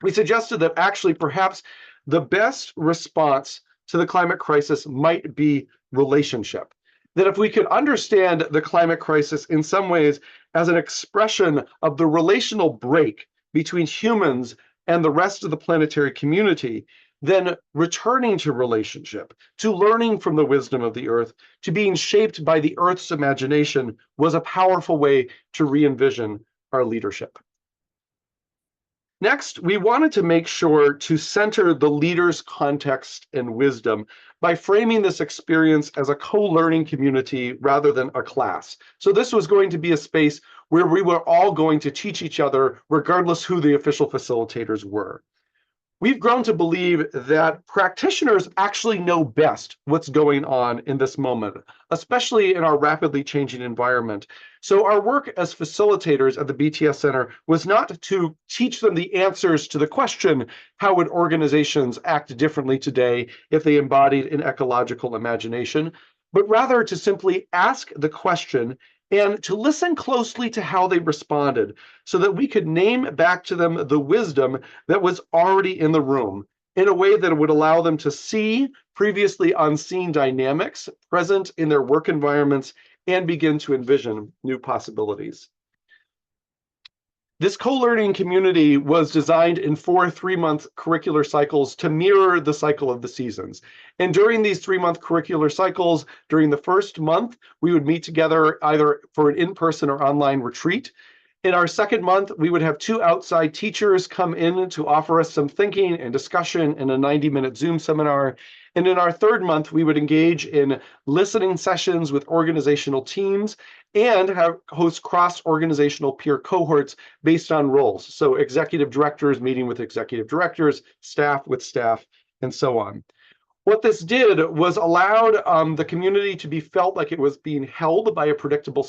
We suggested that actually perhaps the best response to the climate crisis might be relationship. That if we could understand the climate crisis in some ways as an expression of the relational break between humans and the rest of the planetary community, then returning to relationship, to learning from the wisdom of the earth, to being shaped by the earth's imagination was a powerful way to re-envision our leadership. Next, we wanted to make sure to center the leader's context and wisdom by framing this experience as a co-learning community rather than a class. So this was going to be a space where we were all going to teach each other, regardless who the official facilitators were. We've grown to believe that practitioners actually know best what's going on in this moment, especially in our rapidly changing environment. So our work as facilitators at the BTS Center was not to teach them the answers to the question, how would organizations act differently today if they embodied an ecological imagination, but rather to simply ask the question and to listen closely to how they responded so that we could name back to them the wisdom that was already in the room in a way that would allow them to see previously unseen dynamics present in their work environments and begin to envision new possibilities. This co-learning community was designed in 4 3-month curricular cycles to mirror the cycle of the seasons. And during these 3-month curricular cycles, during the first month, we would meet together either for an in-person or online retreat. In our second month, we would have 2 outside teachers come in to offer us some thinking and discussion in a 90-minute Zoom seminar. And in our third month, we would engage in listening sessions with organizational teams and host cross-organizational peer cohorts based on roles. So executive directors meeting with executive directors, staff with staff, and so on. What this did was allowed the community to be felt like it was being held by a predictable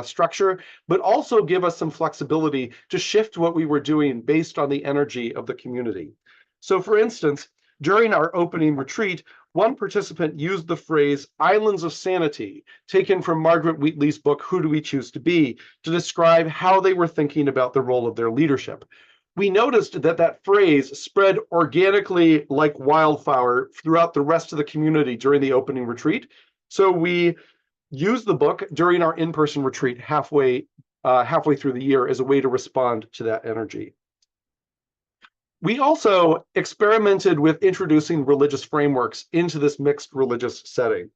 structure, but also give us some flexibility to shift what we were doing based on the energy of the community. So for instance, during our opening retreat, one participant used the phrase "islands of sanity," taken from Margaret Wheatley's book, Who Do We Choose to Be, to describe how they were thinking about the role of their leadership. We noticed that that phrase spread organically like wildfire throughout the rest of the community during the opening retreat. So we use the book during our in-person retreat halfway through the year as a way to respond to that energy. We also experimented with introducing religious frameworks into this mixed religious setting.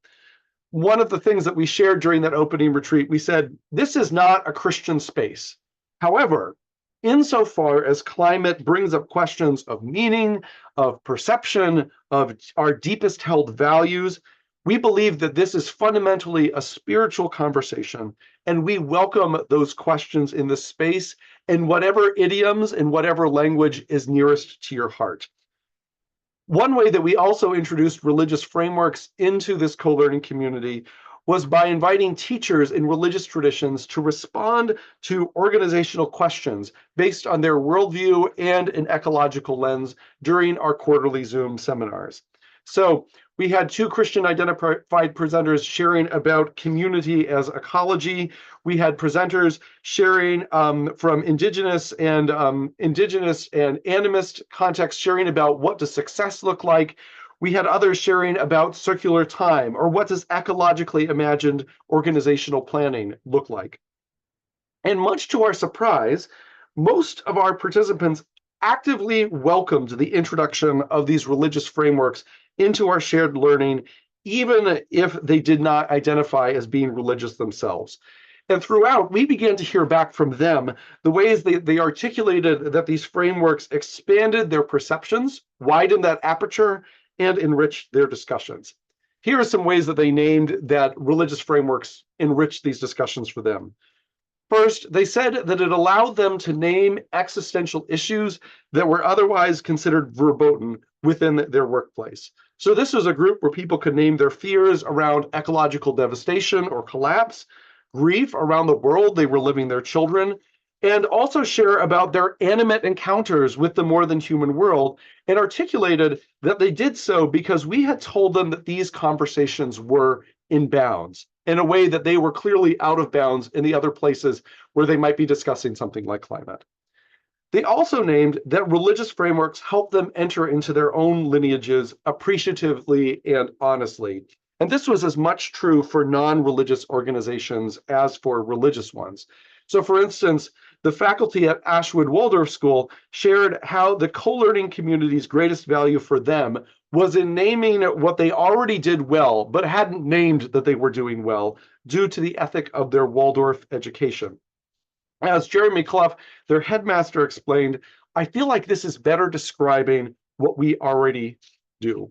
One of the things that we shared during that opening retreat, we said, this is not a Christian space. However, insofar as climate brings up questions of meaning, of perception, of our deepest held values, we believe that this is fundamentally a spiritual conversation, and we welcome those questions in this space in whatever idioms and whatever language is nearest to your heart. One way that we also introduced religious frameworks into this co-learning community was by inviting teachers in religious traditions to respond to organizational questions based on their worldview and an ecological lens during our quarterly Zoom seminars. So we had 2 Christian identified presenters sharing about community as ecology. We had presenters sharing from indigenous and animist contexts, sharing about what does success look like. We had others sharing about circular time, or what does ecologically imagined organizational planning look like. And much to our surprise, most of our participants actively welcomed the introduction of these religious frameworks into our shared learning, even if they did not identify as being religious themselves. And throughout, we began to hear back from them the ways they articulated that these frameworks expanded their perceptions, widened that aperture, and enriched their discussions. Here are some ways that they named that religious frameworks enriched these discussions for them. First, they said that it allowed them to name existential issues that were otherwise considered verboten within their workplace. So this was a group where people could name their fears around ecological devastation or collapse, grief around the world they were living their children, and also share about their animate encounters with the more than human world, and articulated that they did so because we had told them that these conversations were in bounds, in a way that they were clearly out of bounds in the other places where they might be discussing something like climate. They also named that religious frameworks help them enter into their own lineages appreciatively and honestly. And this was as much true for non-religious organizations as for religious ones. So for instance, the faculty at Ashwood Waldorf School shared how the co-learning community's greatest value for them was in naming what they already did well, but hadn't named that they were doing well due to the ethic of their Waldorf education. As Jeremy Clough, their headmaster, explained, I feel like this is better describing what we already do.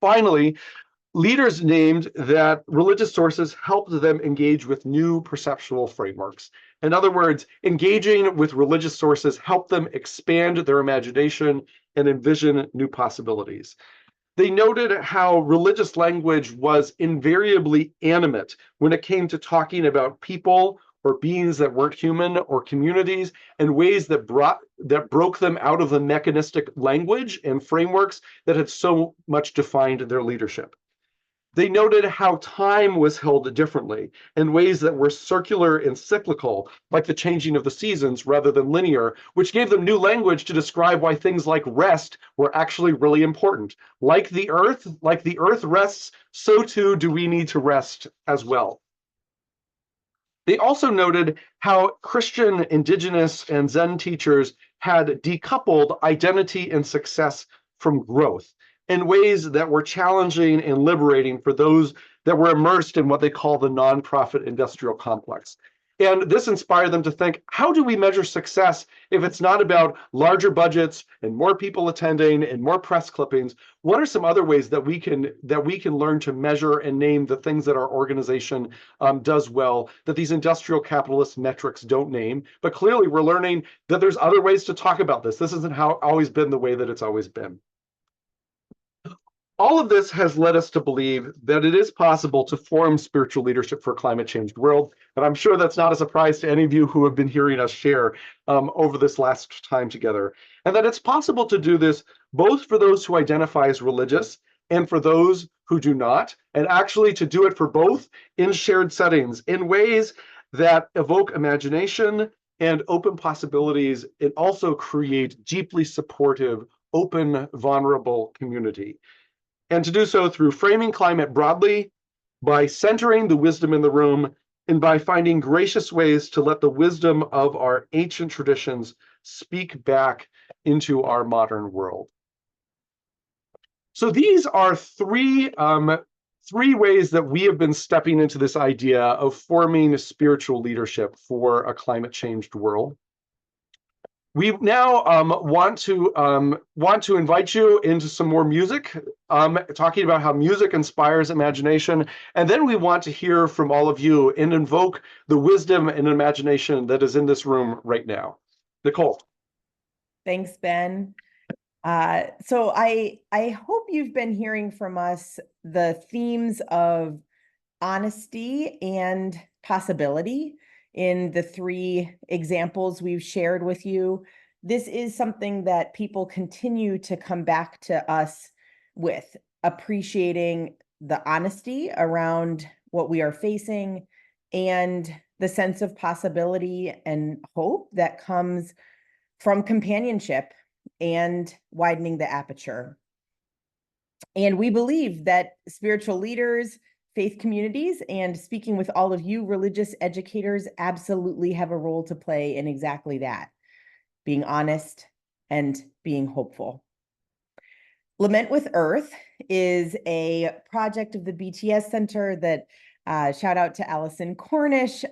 Finally, leaders named that religious sources helped them engage with new perceptual frameworks. In other words, engaging with religious sources helped them expand their imagination and envision new possibilities. They noted how religious language was invariably animate when it came to talking about people or beings that weren't human or communities in ways that broke them out of the mechanistic language and frameworks that had so much defined their leadership. They noted how time was held differently in ways that were circular and cyclical, like the changing of the seasons rather than linear, which gave them new language to describe why things like rest were actually really important. Like the earth rests, so too do we need to rest as well. They also noted how Christian, indigenous, and Zen teachers had decoupled identity and success from growth in ways that were challenging and liberating for those that were immersed in what they call the nonprofit industrial complex. And this inspired them to think, how do we measure success if it's not about larger budgets and more people attending and more press clippings? What are some other ways that we can learn to measure and name the things that our organization does well, that these industrial capitalist metrics don't name? But clearly we're learning that there's other ways to talk about this. This isn't always been the way that it's always been. All of this has led us to believe that it is possible to form spiritual leadership for a climate-changed world. And I'm sure that's not a surprise to any of you who have been hearing us share over this last time together. And that it's possible to do this both for those who identify as religious and for those who do not, and actually to do it for both in shared settings in ways that evoke imagination and open possibilities, and also create deeply supportive, open, vulnerable community. And to do so through framing climate broadly, by centering the wisdom in the room and by finding gracious ways to let the wisdom of our ancient traditions speak back into our modern world. So these are three ways that we have been stepping into this idea of forming spiritual leadership for a climate changed world. We now want to invite you into some more music, talking about how music inspires imagination, and then we want to hear from all of you and invoke the wisdom and imagination that is in this room right now. Nicole. Thanks, Ben. So I hope you've been hearing from us the themes of honesty and possibility in the three examples we've shared with you. This is something that people continue to come back to us with, appreciating the honesty around what we are facing and the sense of possibility and hope that comes from companionship and widening the aperture. And we believe that spiritual leaders, faith communities, and speaking with all of you religious educators absolutely have a role to play in exactly that, being honest and being hopeful. Lament with Earth is a project of the BTS Center that shout out to Allison Cornish,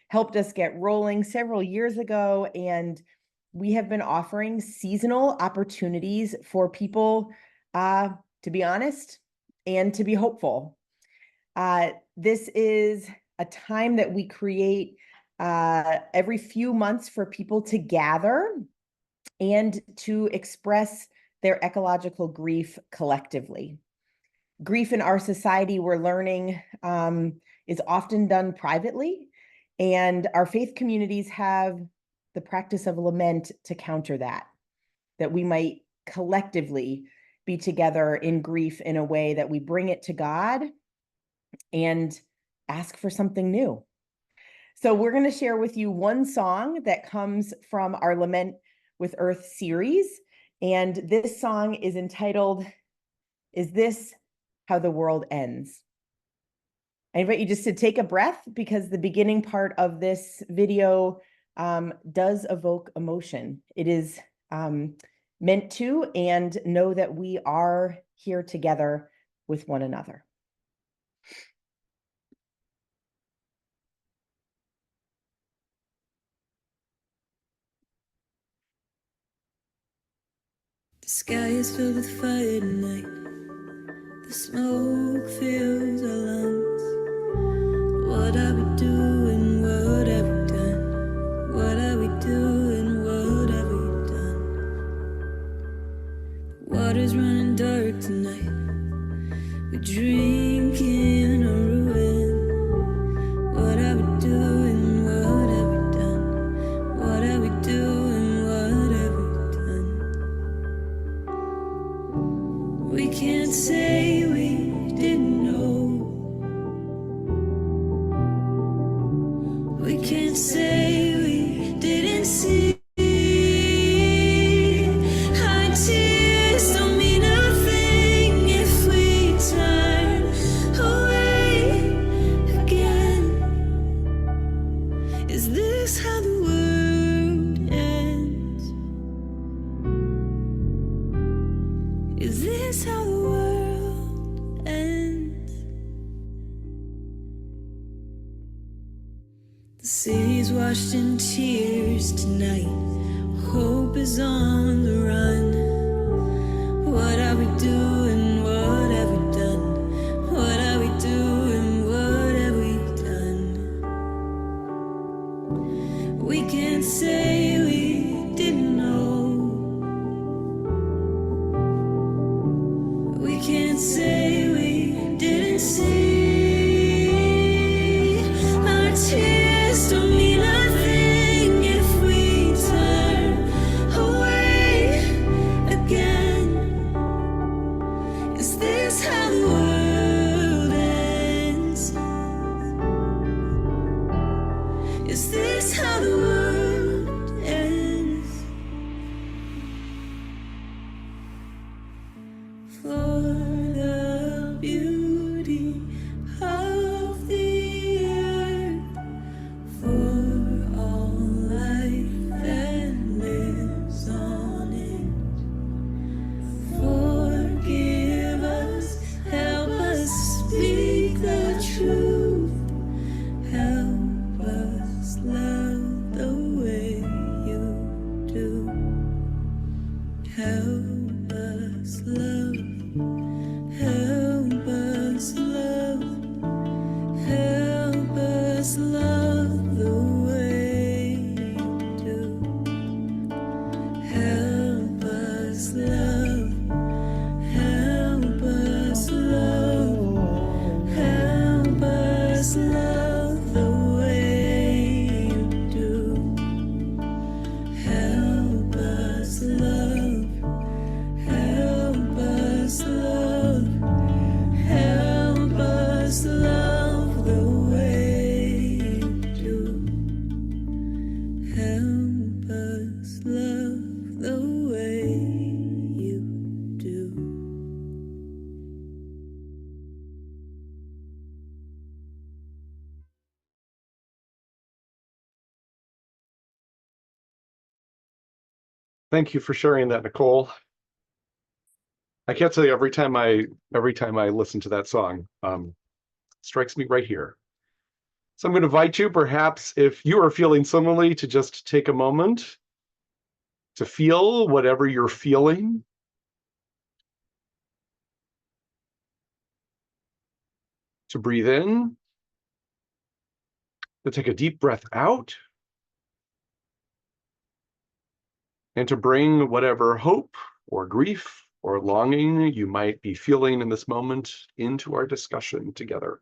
helped us get rolling several years ago, and we have been offering seasonal opportunities for people to be honest and to be hopeful. This is a time that we create every few months for people to gather and to express their ecological grief collectively. Grief in our society, we're learning, is often done privately, and our faith communities have the practice of lament to counter that we might collectively be together in grief in a way that we bring it to God and ask for something new. So we're going to share with you one song that comes from our Lament with Earth series. And this song is entitled, "Is This How the World Ends?" I invite you just to take a breath, because the beginning part of this video does evoke emotion. It is meant to, and know that we are here together with one another. The sky is filled with fire tonight. The smoke fills our lungs. What are we doing? What have we done? What are we doing? What have we done? Water's running dark tonight. We're drinking a ruin. What are we doing? What have we done? What are we doing? What have we done? We can't say we didn't know. We can't say we didn't see. Our tears don't mean nothing if we turn away again. Is this how the world ends? Is this how the world ends? The city's washed in tears tonight. Hope is on the run. What are we doing? What have we done? What are we doing? What have we done? We can't say we didn't know. We can't say we didn't see. Our tears don't mean nothing if we turn away help us love, help us love, help us love the way you do. Help us love, help us love, help us love the way you do. Help us love, help us love, help us love the way you do. Help us love the way you do. Thank you for sharing that, Nicole. I can't tell you every time I listen to that song, strikes me right here. So I'm going to invite you, perhaps, if you are feeling similarly, to just take a moment to feel whatever you're feeling. To breathe in, to take a deep breath out, and to bring whatever hope or grief or longing you might be feeling in this moment into our discussion together.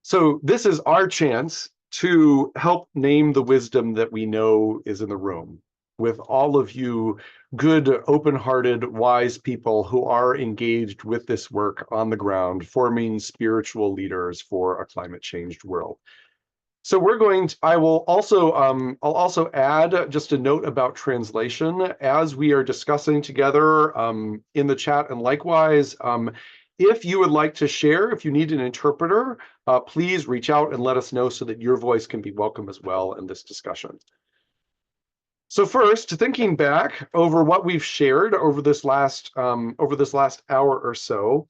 So this is our chance to help name the wisdom that we know is in the room, with all of you good, open-hearted, wise people who are engaged with this work on the ground, forming spiritual leaders for a climate-changed world. So we're going to, I'll also add just a note about translation as we are discussing together in the chat, and likewise, if you would like to share, if you need an interpreter, please reach out and let us know so that your voice can be welcome as well in this discussion. So first, thinking back over what we've shared over this last hour or so,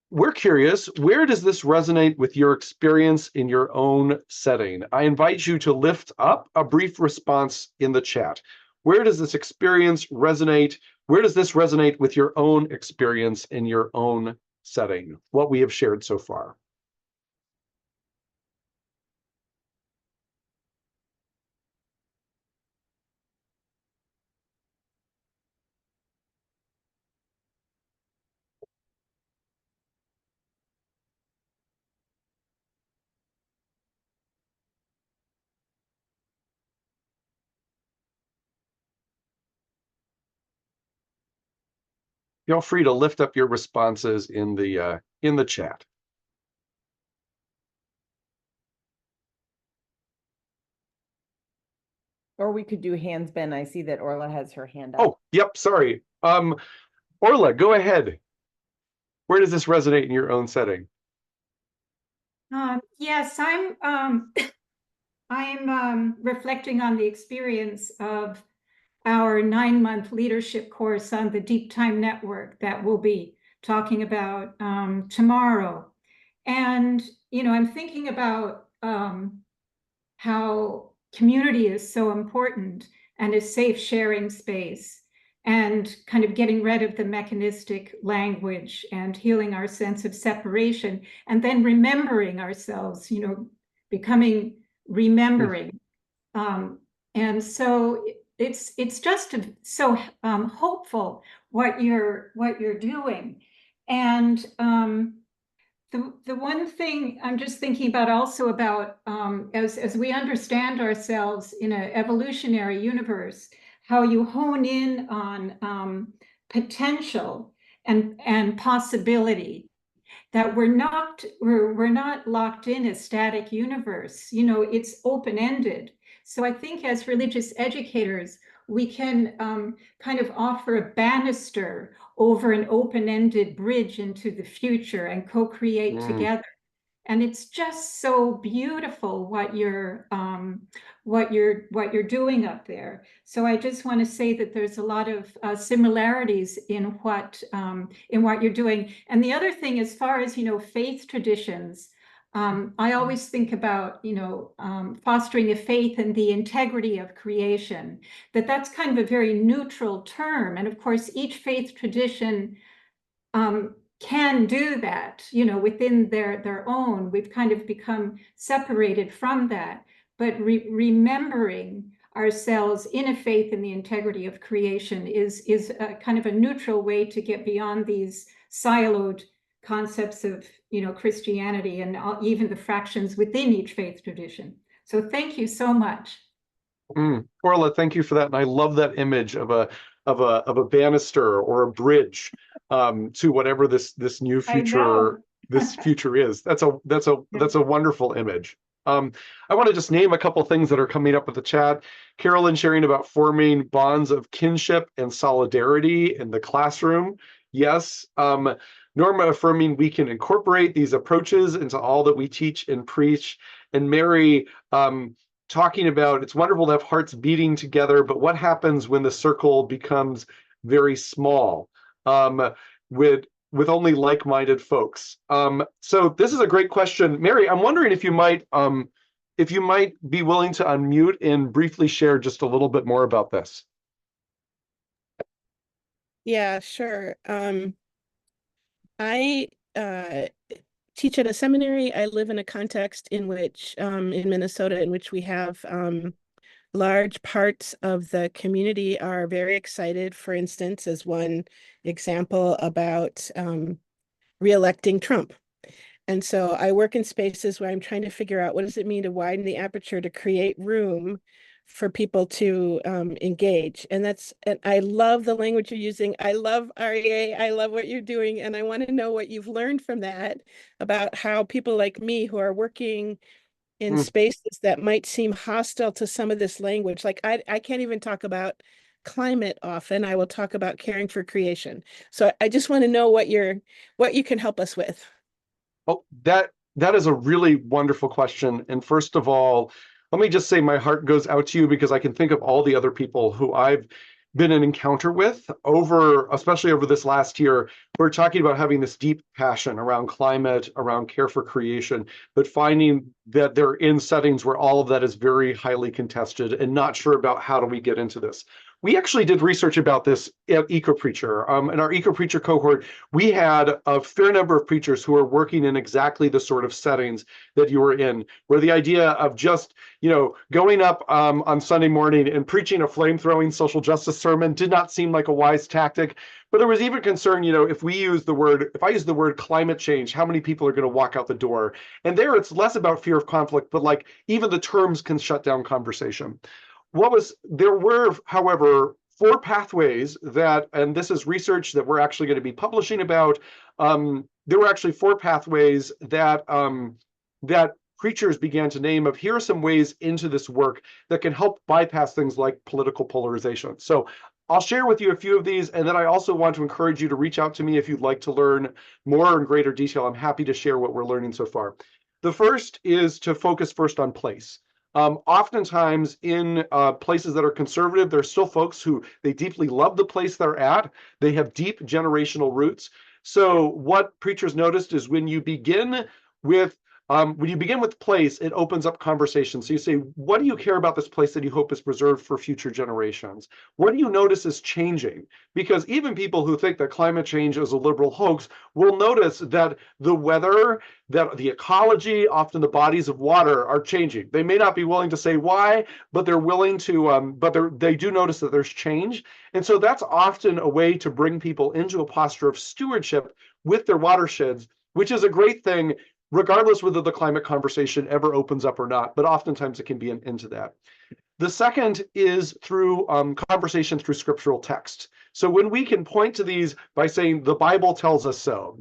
we're curious, where does this resonate with your experience in your own setting? I invite you to lift up a brief response in the chat. Where does this experience resonate? Where does this resonate with your own experience in your own setting, what we have shared so far? Feel free to lift up your responses in the chat. Or we could do hands, Ben. I see that Orla has her hand up. Oh, yep, sorry. Orla, go ahead. Where does this resonate in your own setting? Yes, I'm reflecting on the experience of our 9-month leadership course on the Deep Time Network that we'll be talking about tomorrow. And, you know, I'm thinking about how community is so important and a safe sharing space, and kind of getting rid of the mechanistic language and healing our sense of separation, and then remembering ourselves, you know, becoming remembering. And so it's just so hopeful what you're doing. And the one thing I'm just thinking about also about as we understand ourselves in an evolutionary universe, how you hone in on potential and possibility, that we're not locked in a static universe. You know, it's open-ended. So I think as religious educators, we can kind of offer a banister over an open-ended bridge into the future and co-create together. And it's just so beautiful what you're doing up there. So I just want to say that there's a lot of similarities in what you're doing. And the other thing, as far as, you know, faith traditions, I always think about, fostering a faith in the integrity of creation, that's kind of a very neutral term. And of course, each faith tradition can do that, within their own. We've kind of become separated from that. But remembering ourselves in a faith in the integrity of creation is a kind of a neutral way to get beyond these siloed concepts of Christianity and even the fractions within each faith tradition. So thank you so much. Orla, thank you for that. And I love that image of a banister or a bridge to whatever this new future is. That's a wonderful image. I want to just name a couple things that are coming up with the chat. Carolyn sharing about forming bonds of kinship and solidarity in the classroom. Yes. Norma affirming we can incorporate these approaches into all that we teach and preach. And Mary talking about it's wonderful to have hearts beating together, but what happens when the circle becomes very small with only like-minded folks? So this is a great question. Mary, I'm wondering if you might be willing to unmute and briefly share just a little bit more about this. Yeah, sure. I teach at a seminary. I live in a context in which, in Minnesota, in which we have large parts of the community are very excited, for instance, as one example, about re-electing Trump. And so I work in spaces where I'm trying to figure out what does it mean to widen the aperture to create room for people to engage. And I love the language you're using. I love REA. I love what you're doing. And I want to know what you've learned from that about how people like me who are working in spaces that might seem hostile to some of this language. Like I can't even talk about climate often. I will talk about caring for creation. So I just want to know what you can help us with. Oh, that is a really wonderful question. And first of all, let me just say my heart goes out to you because I can think of all the other people who I've been in encounter with especially over this last year. We're talking about having this deep passion around climate, around care for creation, but finding that they're in settings where all of that is very highly contested and not sure about how do we get into this. We actually did research about this at EcoPreacher. In our EcoPreacher cohort, we had a fair number of preachers who are working in exactly the sort of settings that you were in, where the idea of just, going up on Sunday morning and preaching a flame-throwing social justice sermon did not seem like a wise tactic. But there was even concern, if I use the word climate change, how many people are going to walk out the door? And there it's less about fear of conflict, but like even the terms can shut down conversation. There were, however, 4 pathways that, and this is research that we're actually going to be publishing about. There were actually 4 pathways that preachers began to name of here are some ways into this work that can help bypass things like political polarization. So I'll share with you a few of these, and then I also want to encourage you to reach out to me if you'd like to learn more in greater detail. I'm happy to share what we're learning so far. The first is to focus first on place. Oftentimes in places that are conservative, there's still folks who they deeply love the place they're at. They have deep generational roots. So what preachers noticed is when you begin with place, it opens up conversation. So you say, what do you care about this place that you hope is preserved for future generations? What do you notice is changing? Because even people who think that climate change is a liberal hoax will notice that the weather, that the ecology, often the bodies of water are changing. They may not be willing to say why, but they're willing to, they do notice that there's change. And so that's often a way to bring people into a posture of stewardship with their watersheds, which is a great thing, regardless whether the climate conversation ever opens up or not, but oftentimes it can be into that. The second is through conversation through scriptural text. So when we can point to these by saying the Bible tells us so,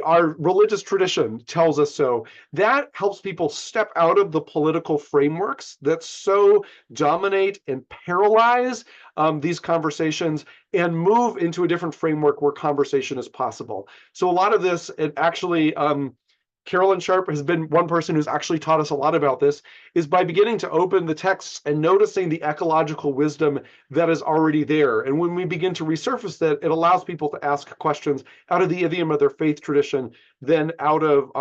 our religious tradition tells us so, that helps people step out of the political frameworks that so dominate and paralyze these conversations and move into a different framework where conversation is possible. So a lot of this, it actually Carolyn Sharp has been one person who's actually taught us a lot about this, is by beginning to open the texts and noticing the ecological wisdom that is already there. And when we begin to resurface that, it allows people to ask questions out of the idiom of their faith tradition, then out of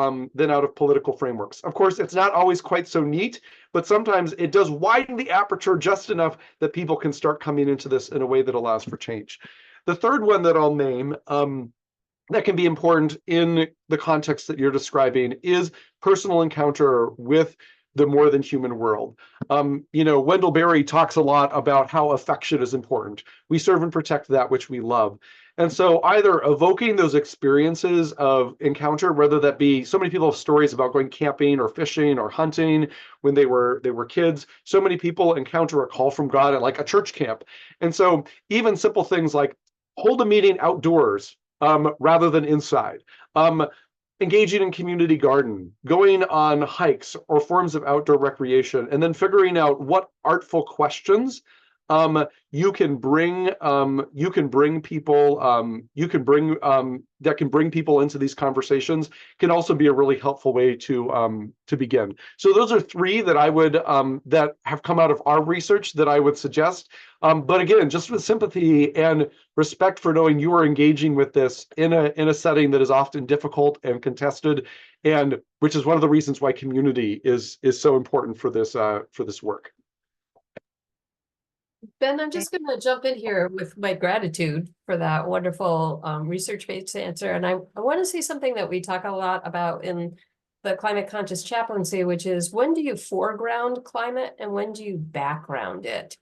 political frameworks. Of course, it's not always quite so neat, but sometimes it does widen the aperture just enough that people can start coming into this in a way that allows for change. The third one that I'll name, that can be important in the context that you're describing, is personal encounter with the more than human world. Wendell Berry talks a lot about how affection is important. We serve and protect that which we love. And so either evoking those experiences of encounter, whether that be, so many people have stories about going camping or fishing or hunting when they were kids. So many people encounter a call from God at like a church camp. And so even simple things like hold a meeting outdoors rather than inside. Engaging in community garden, going on hikes or forms of outdoor recreation, and then figuring out what artful questions you can bring people that can bring people into these conversations, can also be a really helpful way to begin. So those are three that I would that have come out of our research that I would suggest. But again, just with sympathy and respect for knowing you are engaging with this in a setting that is often difficult and contested, and which is one of the reasons why community is so important for this work. Ben, I'm just going to jump in here with my gratitude for that wonderful research-based answer. And I want to say something that we talk a lot about in the climate conscious chaplaincy, which is, when do you foreground climate and when do you background it?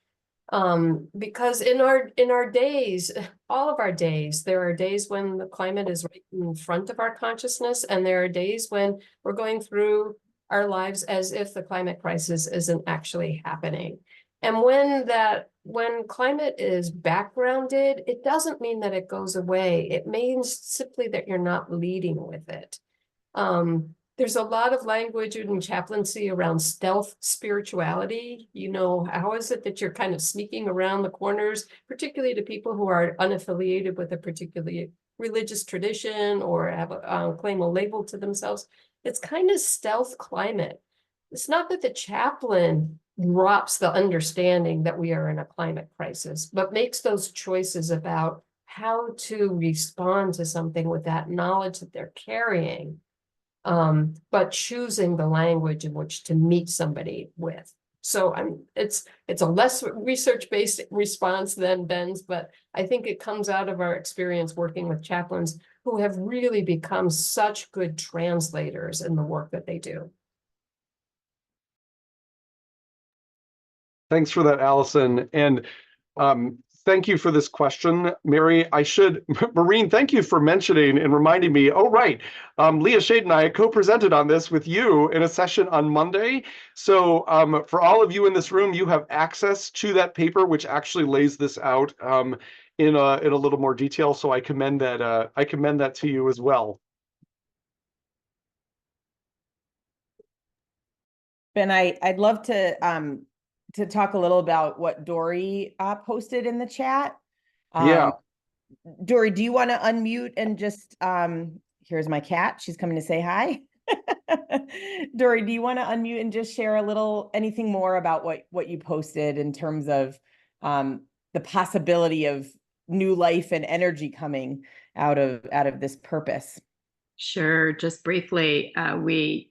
Because in our days, all of our days, there are days when the climate is right in front of our consciousness, and there are days when we're going through our lives as if the climate crisis isn't actually happening. And when climate is backgrounded, it doesn't mean that it goes away. It means simply that you're not leading with it. There's a lot of language in chaplaincy around stealth spirituality. How is it that you're kind of sneaking around the corners, particularly to people who are unaffiliated with a particular religious tradition or have claim a label to themselves? It's kind of stealth climate. It's not that the chaplain drops the understanding that we are in a climate crisis, but makes those choices about how to respond to something with that knowledge that they're carrying, but choosing the language in which to meet somebody with. So it's a less research-based response than Ben's, but I think it comes out of our experience working with chaplains who have really become such good translators in the work that they do. Thanks for that, Allison. And thank you for this question, Mary. Maureen, thank you for mentioning and reminding me. Oh, right. Leah Shade and I co-presented on this with you in a session on Monday. So for all of you in this room, you have access to that paper, which actually lays this out in a little more detail. So I commend that to you as well. Ben, I'd love to talk a little about what Dory posted in the chat. Yeah. Dory, do you want to unmute and just, here's my cat. She's coming to say hi. Dory, do you want to unmute and just share anything more about what you posted in terms of the possibility of new life and energy coming out of this purpose? Sure. Just briefly, we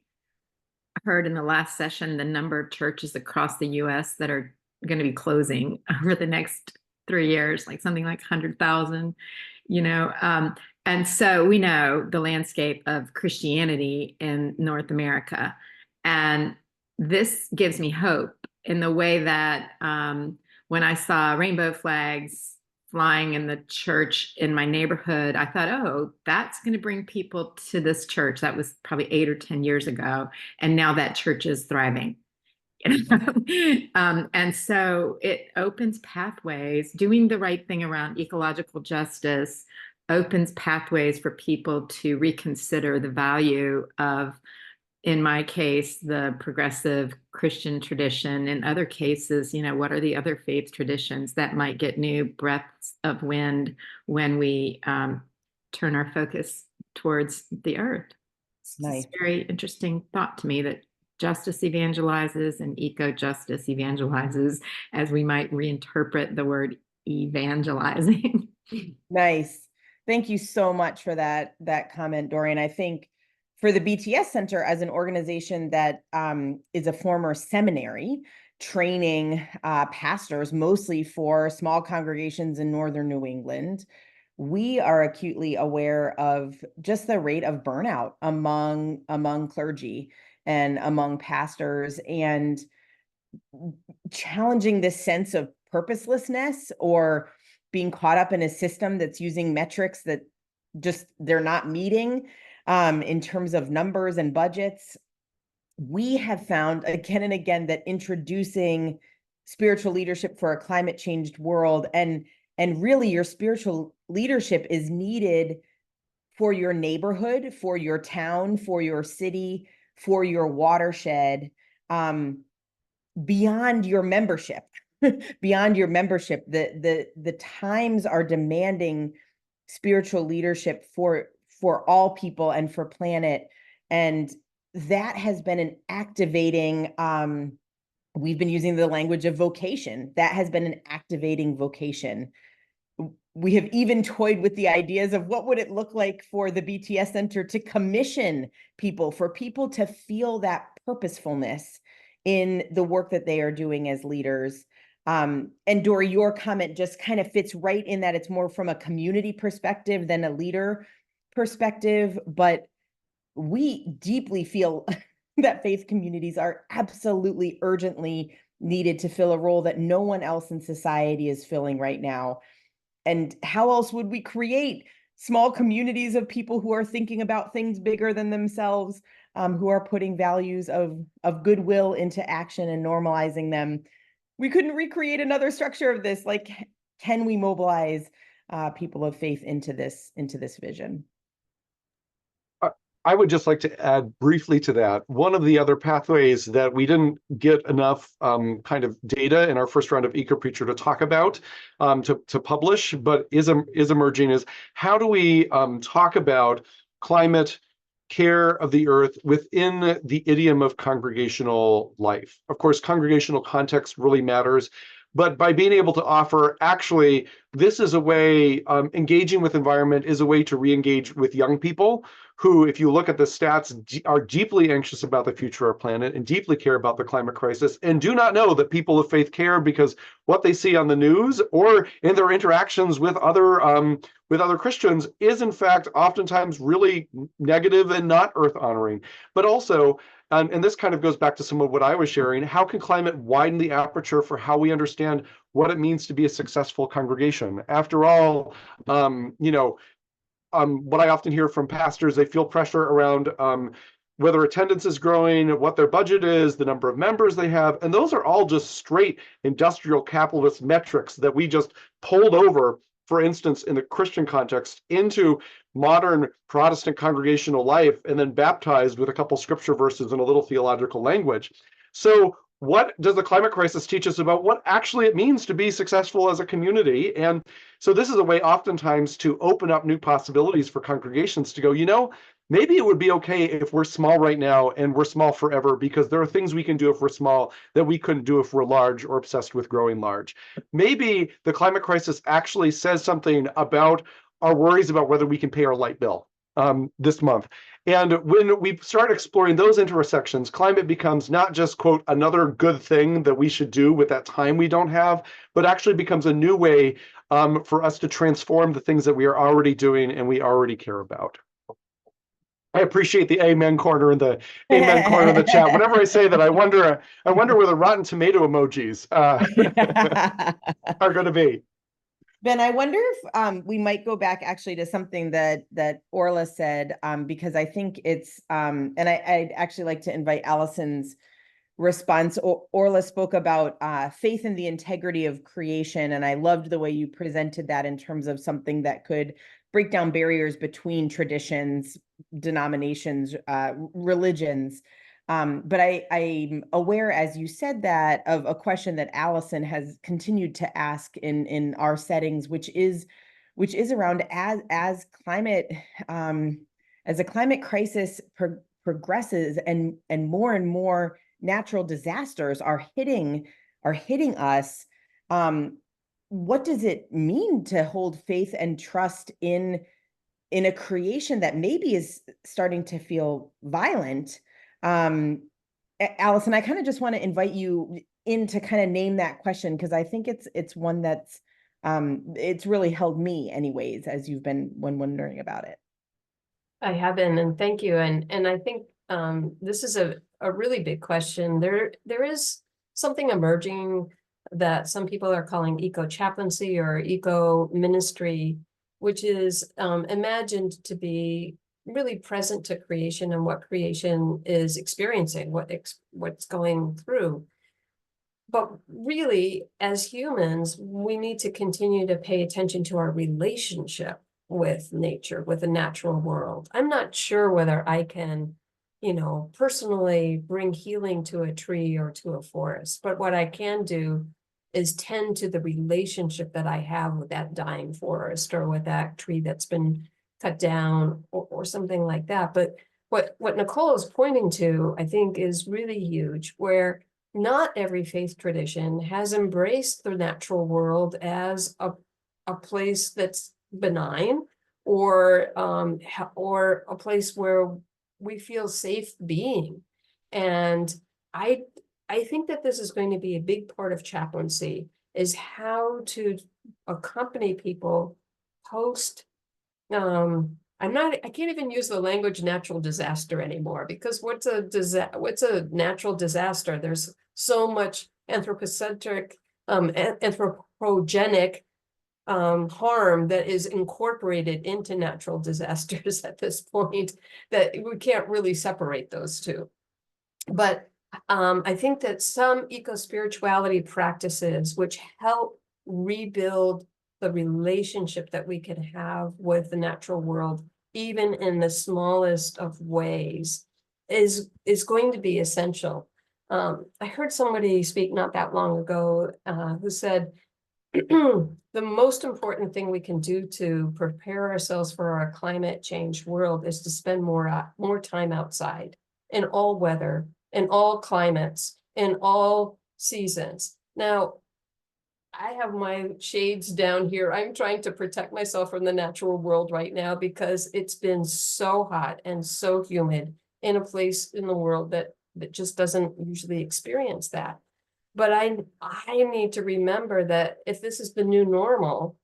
heard in the last session the number of churches across the U.S. that are going to be closing over the next 3 years, like something like 100,000, and so we know the landscape of Christianity in North America. And this gives me hope in the way that when I saw rainbow flags flying in the church in my neighborhood, I thought, oh, that's going to bring people to this church. That was probably 8 or 10 years ago. And now that church is thriving. And so it opens pathways. Doing the right thing around ecological justice opens pathways for people to reconsider the value of, in my case, the progressive Christian tradition. In other cases, what are the other faith traditions that might get new breaths of wind when we turn our focus towards the earth? It's Nice. a very interesting thought to me that justice evangelizes and eco-justice evangelizes, as we might reinterpret the word evangelizing. Nice. Thank you so much for that comment, Dorian. I think for the BTS Center as an organization that is a former seminary training pastors, mostly for small congregations in northern New England, we are acutely aware of just the rate of burnout among clergy and among pastors, and challenging this sense of purposelessness or being caught up in a system that's using metrics that just they're not meeting in terms of numbers and budgets. We have found again and again that introducing spiritual leadership for a climate changed world, and really your spiritual leadership is needed for your neighborhood, for your town, for your city, for your watershed, beyond your membership. Beyond your membership, the times are demanding spiritual leadership for all people and for planet, and that has been an activating. We've been using the language of vocation. That has been an activating vocation. We have even toyed with the ideas of what would it look like for the BTS Center to commission people, for people to feel that purposefulness in the work that they are doing as leaders. And Dory, your comment just kind of fits right in that it's more from a community perspective than a leader perspective, but we deeply feel that faith communities are absolutely urgently needed to fill a role that no one else in society is filling right now. And how else would we create small communities of people who are thinking about things bigger than themselves, who are putting values of goodwill into action and normalizing them? We couldn't recreate another structure of this. Like, can we mobilize people of faith into this vision? I would just like to add briefly to that. One of the other pathways that we didn't get enough kind of data in our first round of EcoPreacher to talk about, to publish, but is emerging, is how do we talk about climate, care of the earth within the idiom of congregational life. Of course, congregational context really matters, but by being able to offer, actually, this is a way, engaging with environment is a way to re-engage with young people who, if you look at the stats, are deeply anxious about the future of our planet and deeply care about the climate crisis, and do not know that people of faith care, because what they see on the news or in their interactions with other Christians is in fact oftentimes really negative and not earth honoring. But also, and this kind of goes back to some of what I was sharing, how can climate widen the aperture for how we understand what it means to be a successful congregation? After all, what I often hear from pastors, they feel pressure around whether attendance is growing, what their budget is, the number of members they have. And those are all just straight industrial capitalist metrics that we just pulled over, for instance, in the Christian context, into modern Protestant congregational life, and then baptized with a couple scripture verses and a little theological language. So what does the climate crisis teach us about what actually it means to be successful as a community? And so this is a way oftentimes to open up new possibilities for congregations to go, maybe it would be okay if we're small right now and we're small forever, because there are things we can do if we're small that we couldn't do if we're large or obsessed with growing large. Maybe the climate crisis actually says something about our worries about whether we can pay our light bill this month. And when we start exploring those intersections, climate becomes not just, quote, another good thing that we should do with that time we don't have, but actually becomes a new way for us to transform the things that we are already doing and we already care about. I appreciate the amen corner in the chat. Whenever I say that, I wonder where the rotten tomato emojis are going to be. Ben, I wonder if we might go back actually to something that Orla said, because I think it's, and I'd actually like to invite Allison's response. Orla spoke about faith in the integrity of creation, and I loved the way you presented that in terms of something that could break down barriers between traditions, denominations, religions. But I'm aware, as you said that, of a question that Allison has continued to ask in our settings, which is around as climate as the climate crisis progresses and more natural disasters are hitting us, what does it mean to hold faith and trust in a creation that maybe is starting to feel violent? Allison, I kind of just want to invite you in to kind of name that question, because I think it's one that's it's really held me anyways, as you've been wondering about it. I have been, and thank you. And I think this is a really big question. There is something emerging that some people are calling eco-chaplaincy or eco-ministry, which is imagined to be really present to creation and what creation is experiencing, what's going through. But really, as humans, we need to continue to pay attention to our relationship with nature, with the natural world. I'm not sure whether I can, personally bring healing to a tree or to a forest, but what I can do is tend to the relationship that I have with that dying forest or with that tree that's been cut down or something like that. But what Nicole is pointing to, I think, is really huge, where not every faith tradition has embraced the natural world as a place that's benign or a place where we feel safe being. And I think that this is going to be a big part of chaplaincy, is how to accompany people post I can't even use the language natural disaster anymore, because what's a natural disaster? There's so much anthropogenic harm that is incorporated into natural disasters at this point that we can't really separate those two. But I think that some eco-spirituality practices which help rebuild the relationship that we can have with the natural world, even in the smallest of ways, is going to be essential. I heard somebody speak not that long ago who said, the most important thing we can do to prepare ourselves for our climate change world is to spend more time outside, in all weather, in all climates, in all seasons. Now, I have my shades down here. I'm trying to protect myself from the natural world right now because it's been so hot and so humid in a place in the world that just doesn't usually experience that. But I need to remember that if this is the new normal,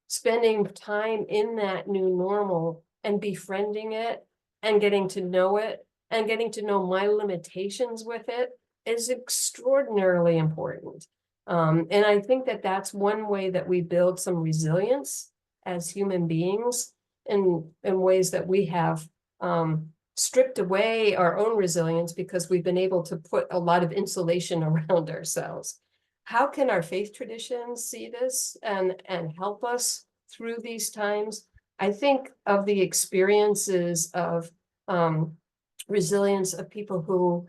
spending time in that new normal and befriending it and getting to know it and getting to know my limitations with it is extraordinarily important. And I think that that's one way that we build some resilience as human beings in ways that we have stripped away our own resilience because we've been able to put a lot of insulation around ourselves. How can our faith traditions see this and help us through these times? I think of the experiences of resilience of people who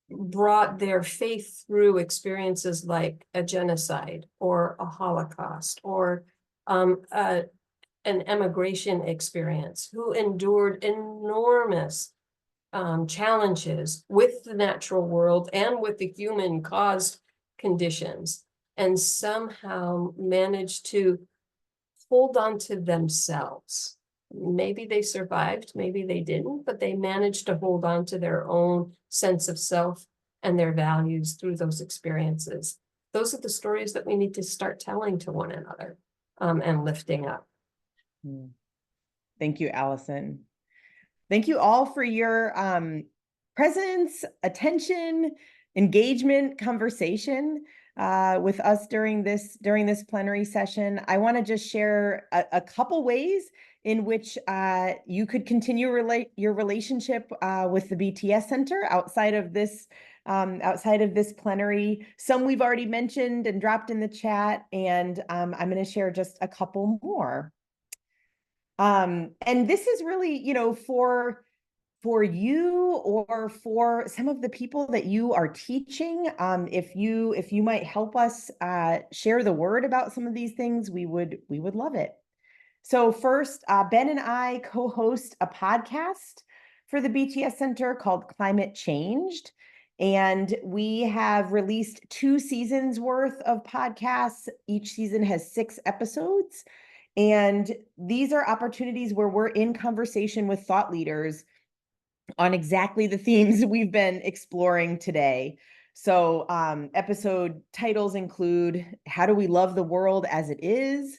brought their faith through experiences like a genocide or a Holocaust or an emigration experience, who endured enormous challenges with the natural world and with the human caused conditions, and somehow managed to hold on to themselves. Maybe they survived, maybe they didn't, but they managed to hold on to their own sense of self and their values through those experiences. Those are the stories that we need to start telling to one another and lifting up. Thank you, Allison. Thank you all for your presence, attention, engagement, conversation with us during this plenary session. I want to just share a couple ways in which you could continue your relationship with the BTS Center outside of this plenary. Some we've already mentioned and dropped in the chat, and I'm going to share just a couple more. And this is really, for you or for some of the people that you are teaching, if you might help us share the word about some of these things, we would love it. So first, Ben and I co-host a podcast for the BTS Center called Climate Changed. And we have released 2 seasons worth of podcasts. Each season has 6 episodes. And these are opportunities where we're in conversation with thought leaders on exactly the themes we've been exploring today. So episode titles include How Do We Love the World as It Is?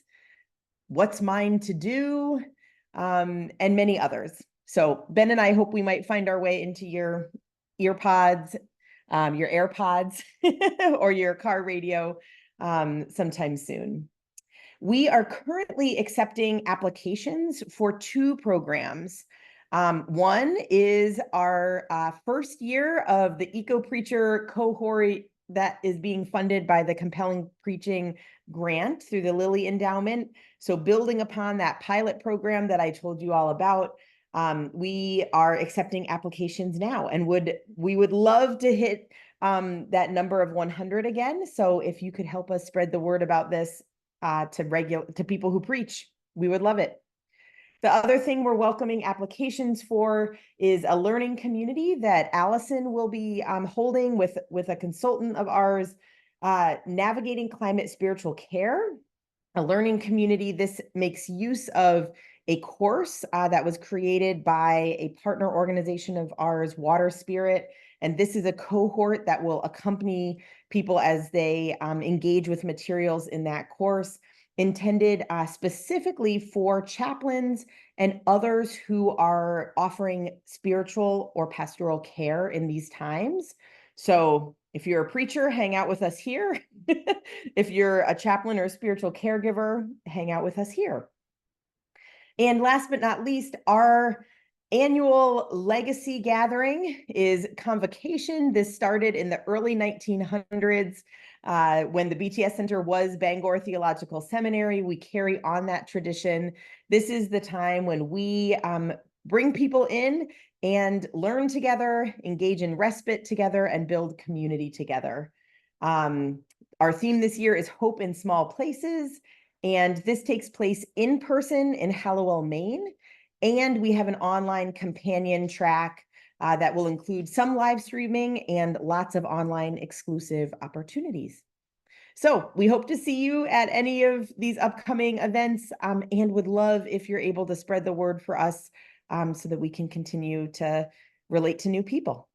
What's Mine to Do? And many others. So Ben and I hope we might find our way into your earpods, your AirPods, or your car radio sometime soon. We are currently accepting applications for 2 programs. One is our first year of the Eco Preacher cohort that is being funded by the Compelling Preaching grant through the Lilly Endowment. So building upon that pilot program that I told you all about, we are accepting applications now, and we would love to hit that number of 100 again. So if you could help us spread the word about this to people who preach, we would love it. The other thing we're welcoming applications for is a learning community that Allison will be holding with a consultant of ours, Navigating Climate Spiritual Care, a learning community. This makes use of a course that was created by a partner organization of ours, Water Spirit. And this is a cohort that will accompany people as they engage with materials in that course, intended specifically for chaplains and others who are offering spiritual or pastoral care in these times. So if you're a preacher, hang out with us here. If you're a chaplain or a spiritual caregiver, hang out with us here. And last but not least, our annual legacy gathering is convocation. This started in the early 1900s when the BTS Center was Bangor Theological Seminary. We carry on that tradition. This is the time when we bring people in and learn together, engage in respite together, and build community together. Our theme this year is Hope in Small Places. And this takes place in person in Hallowell, Maine. And we have an online companion track that will include some live streaming and lots of online exclusive opportunities. So we hope to see you at any of these upcoming events and would love if you're able to spread the word for us so that we can continue to relate to new people.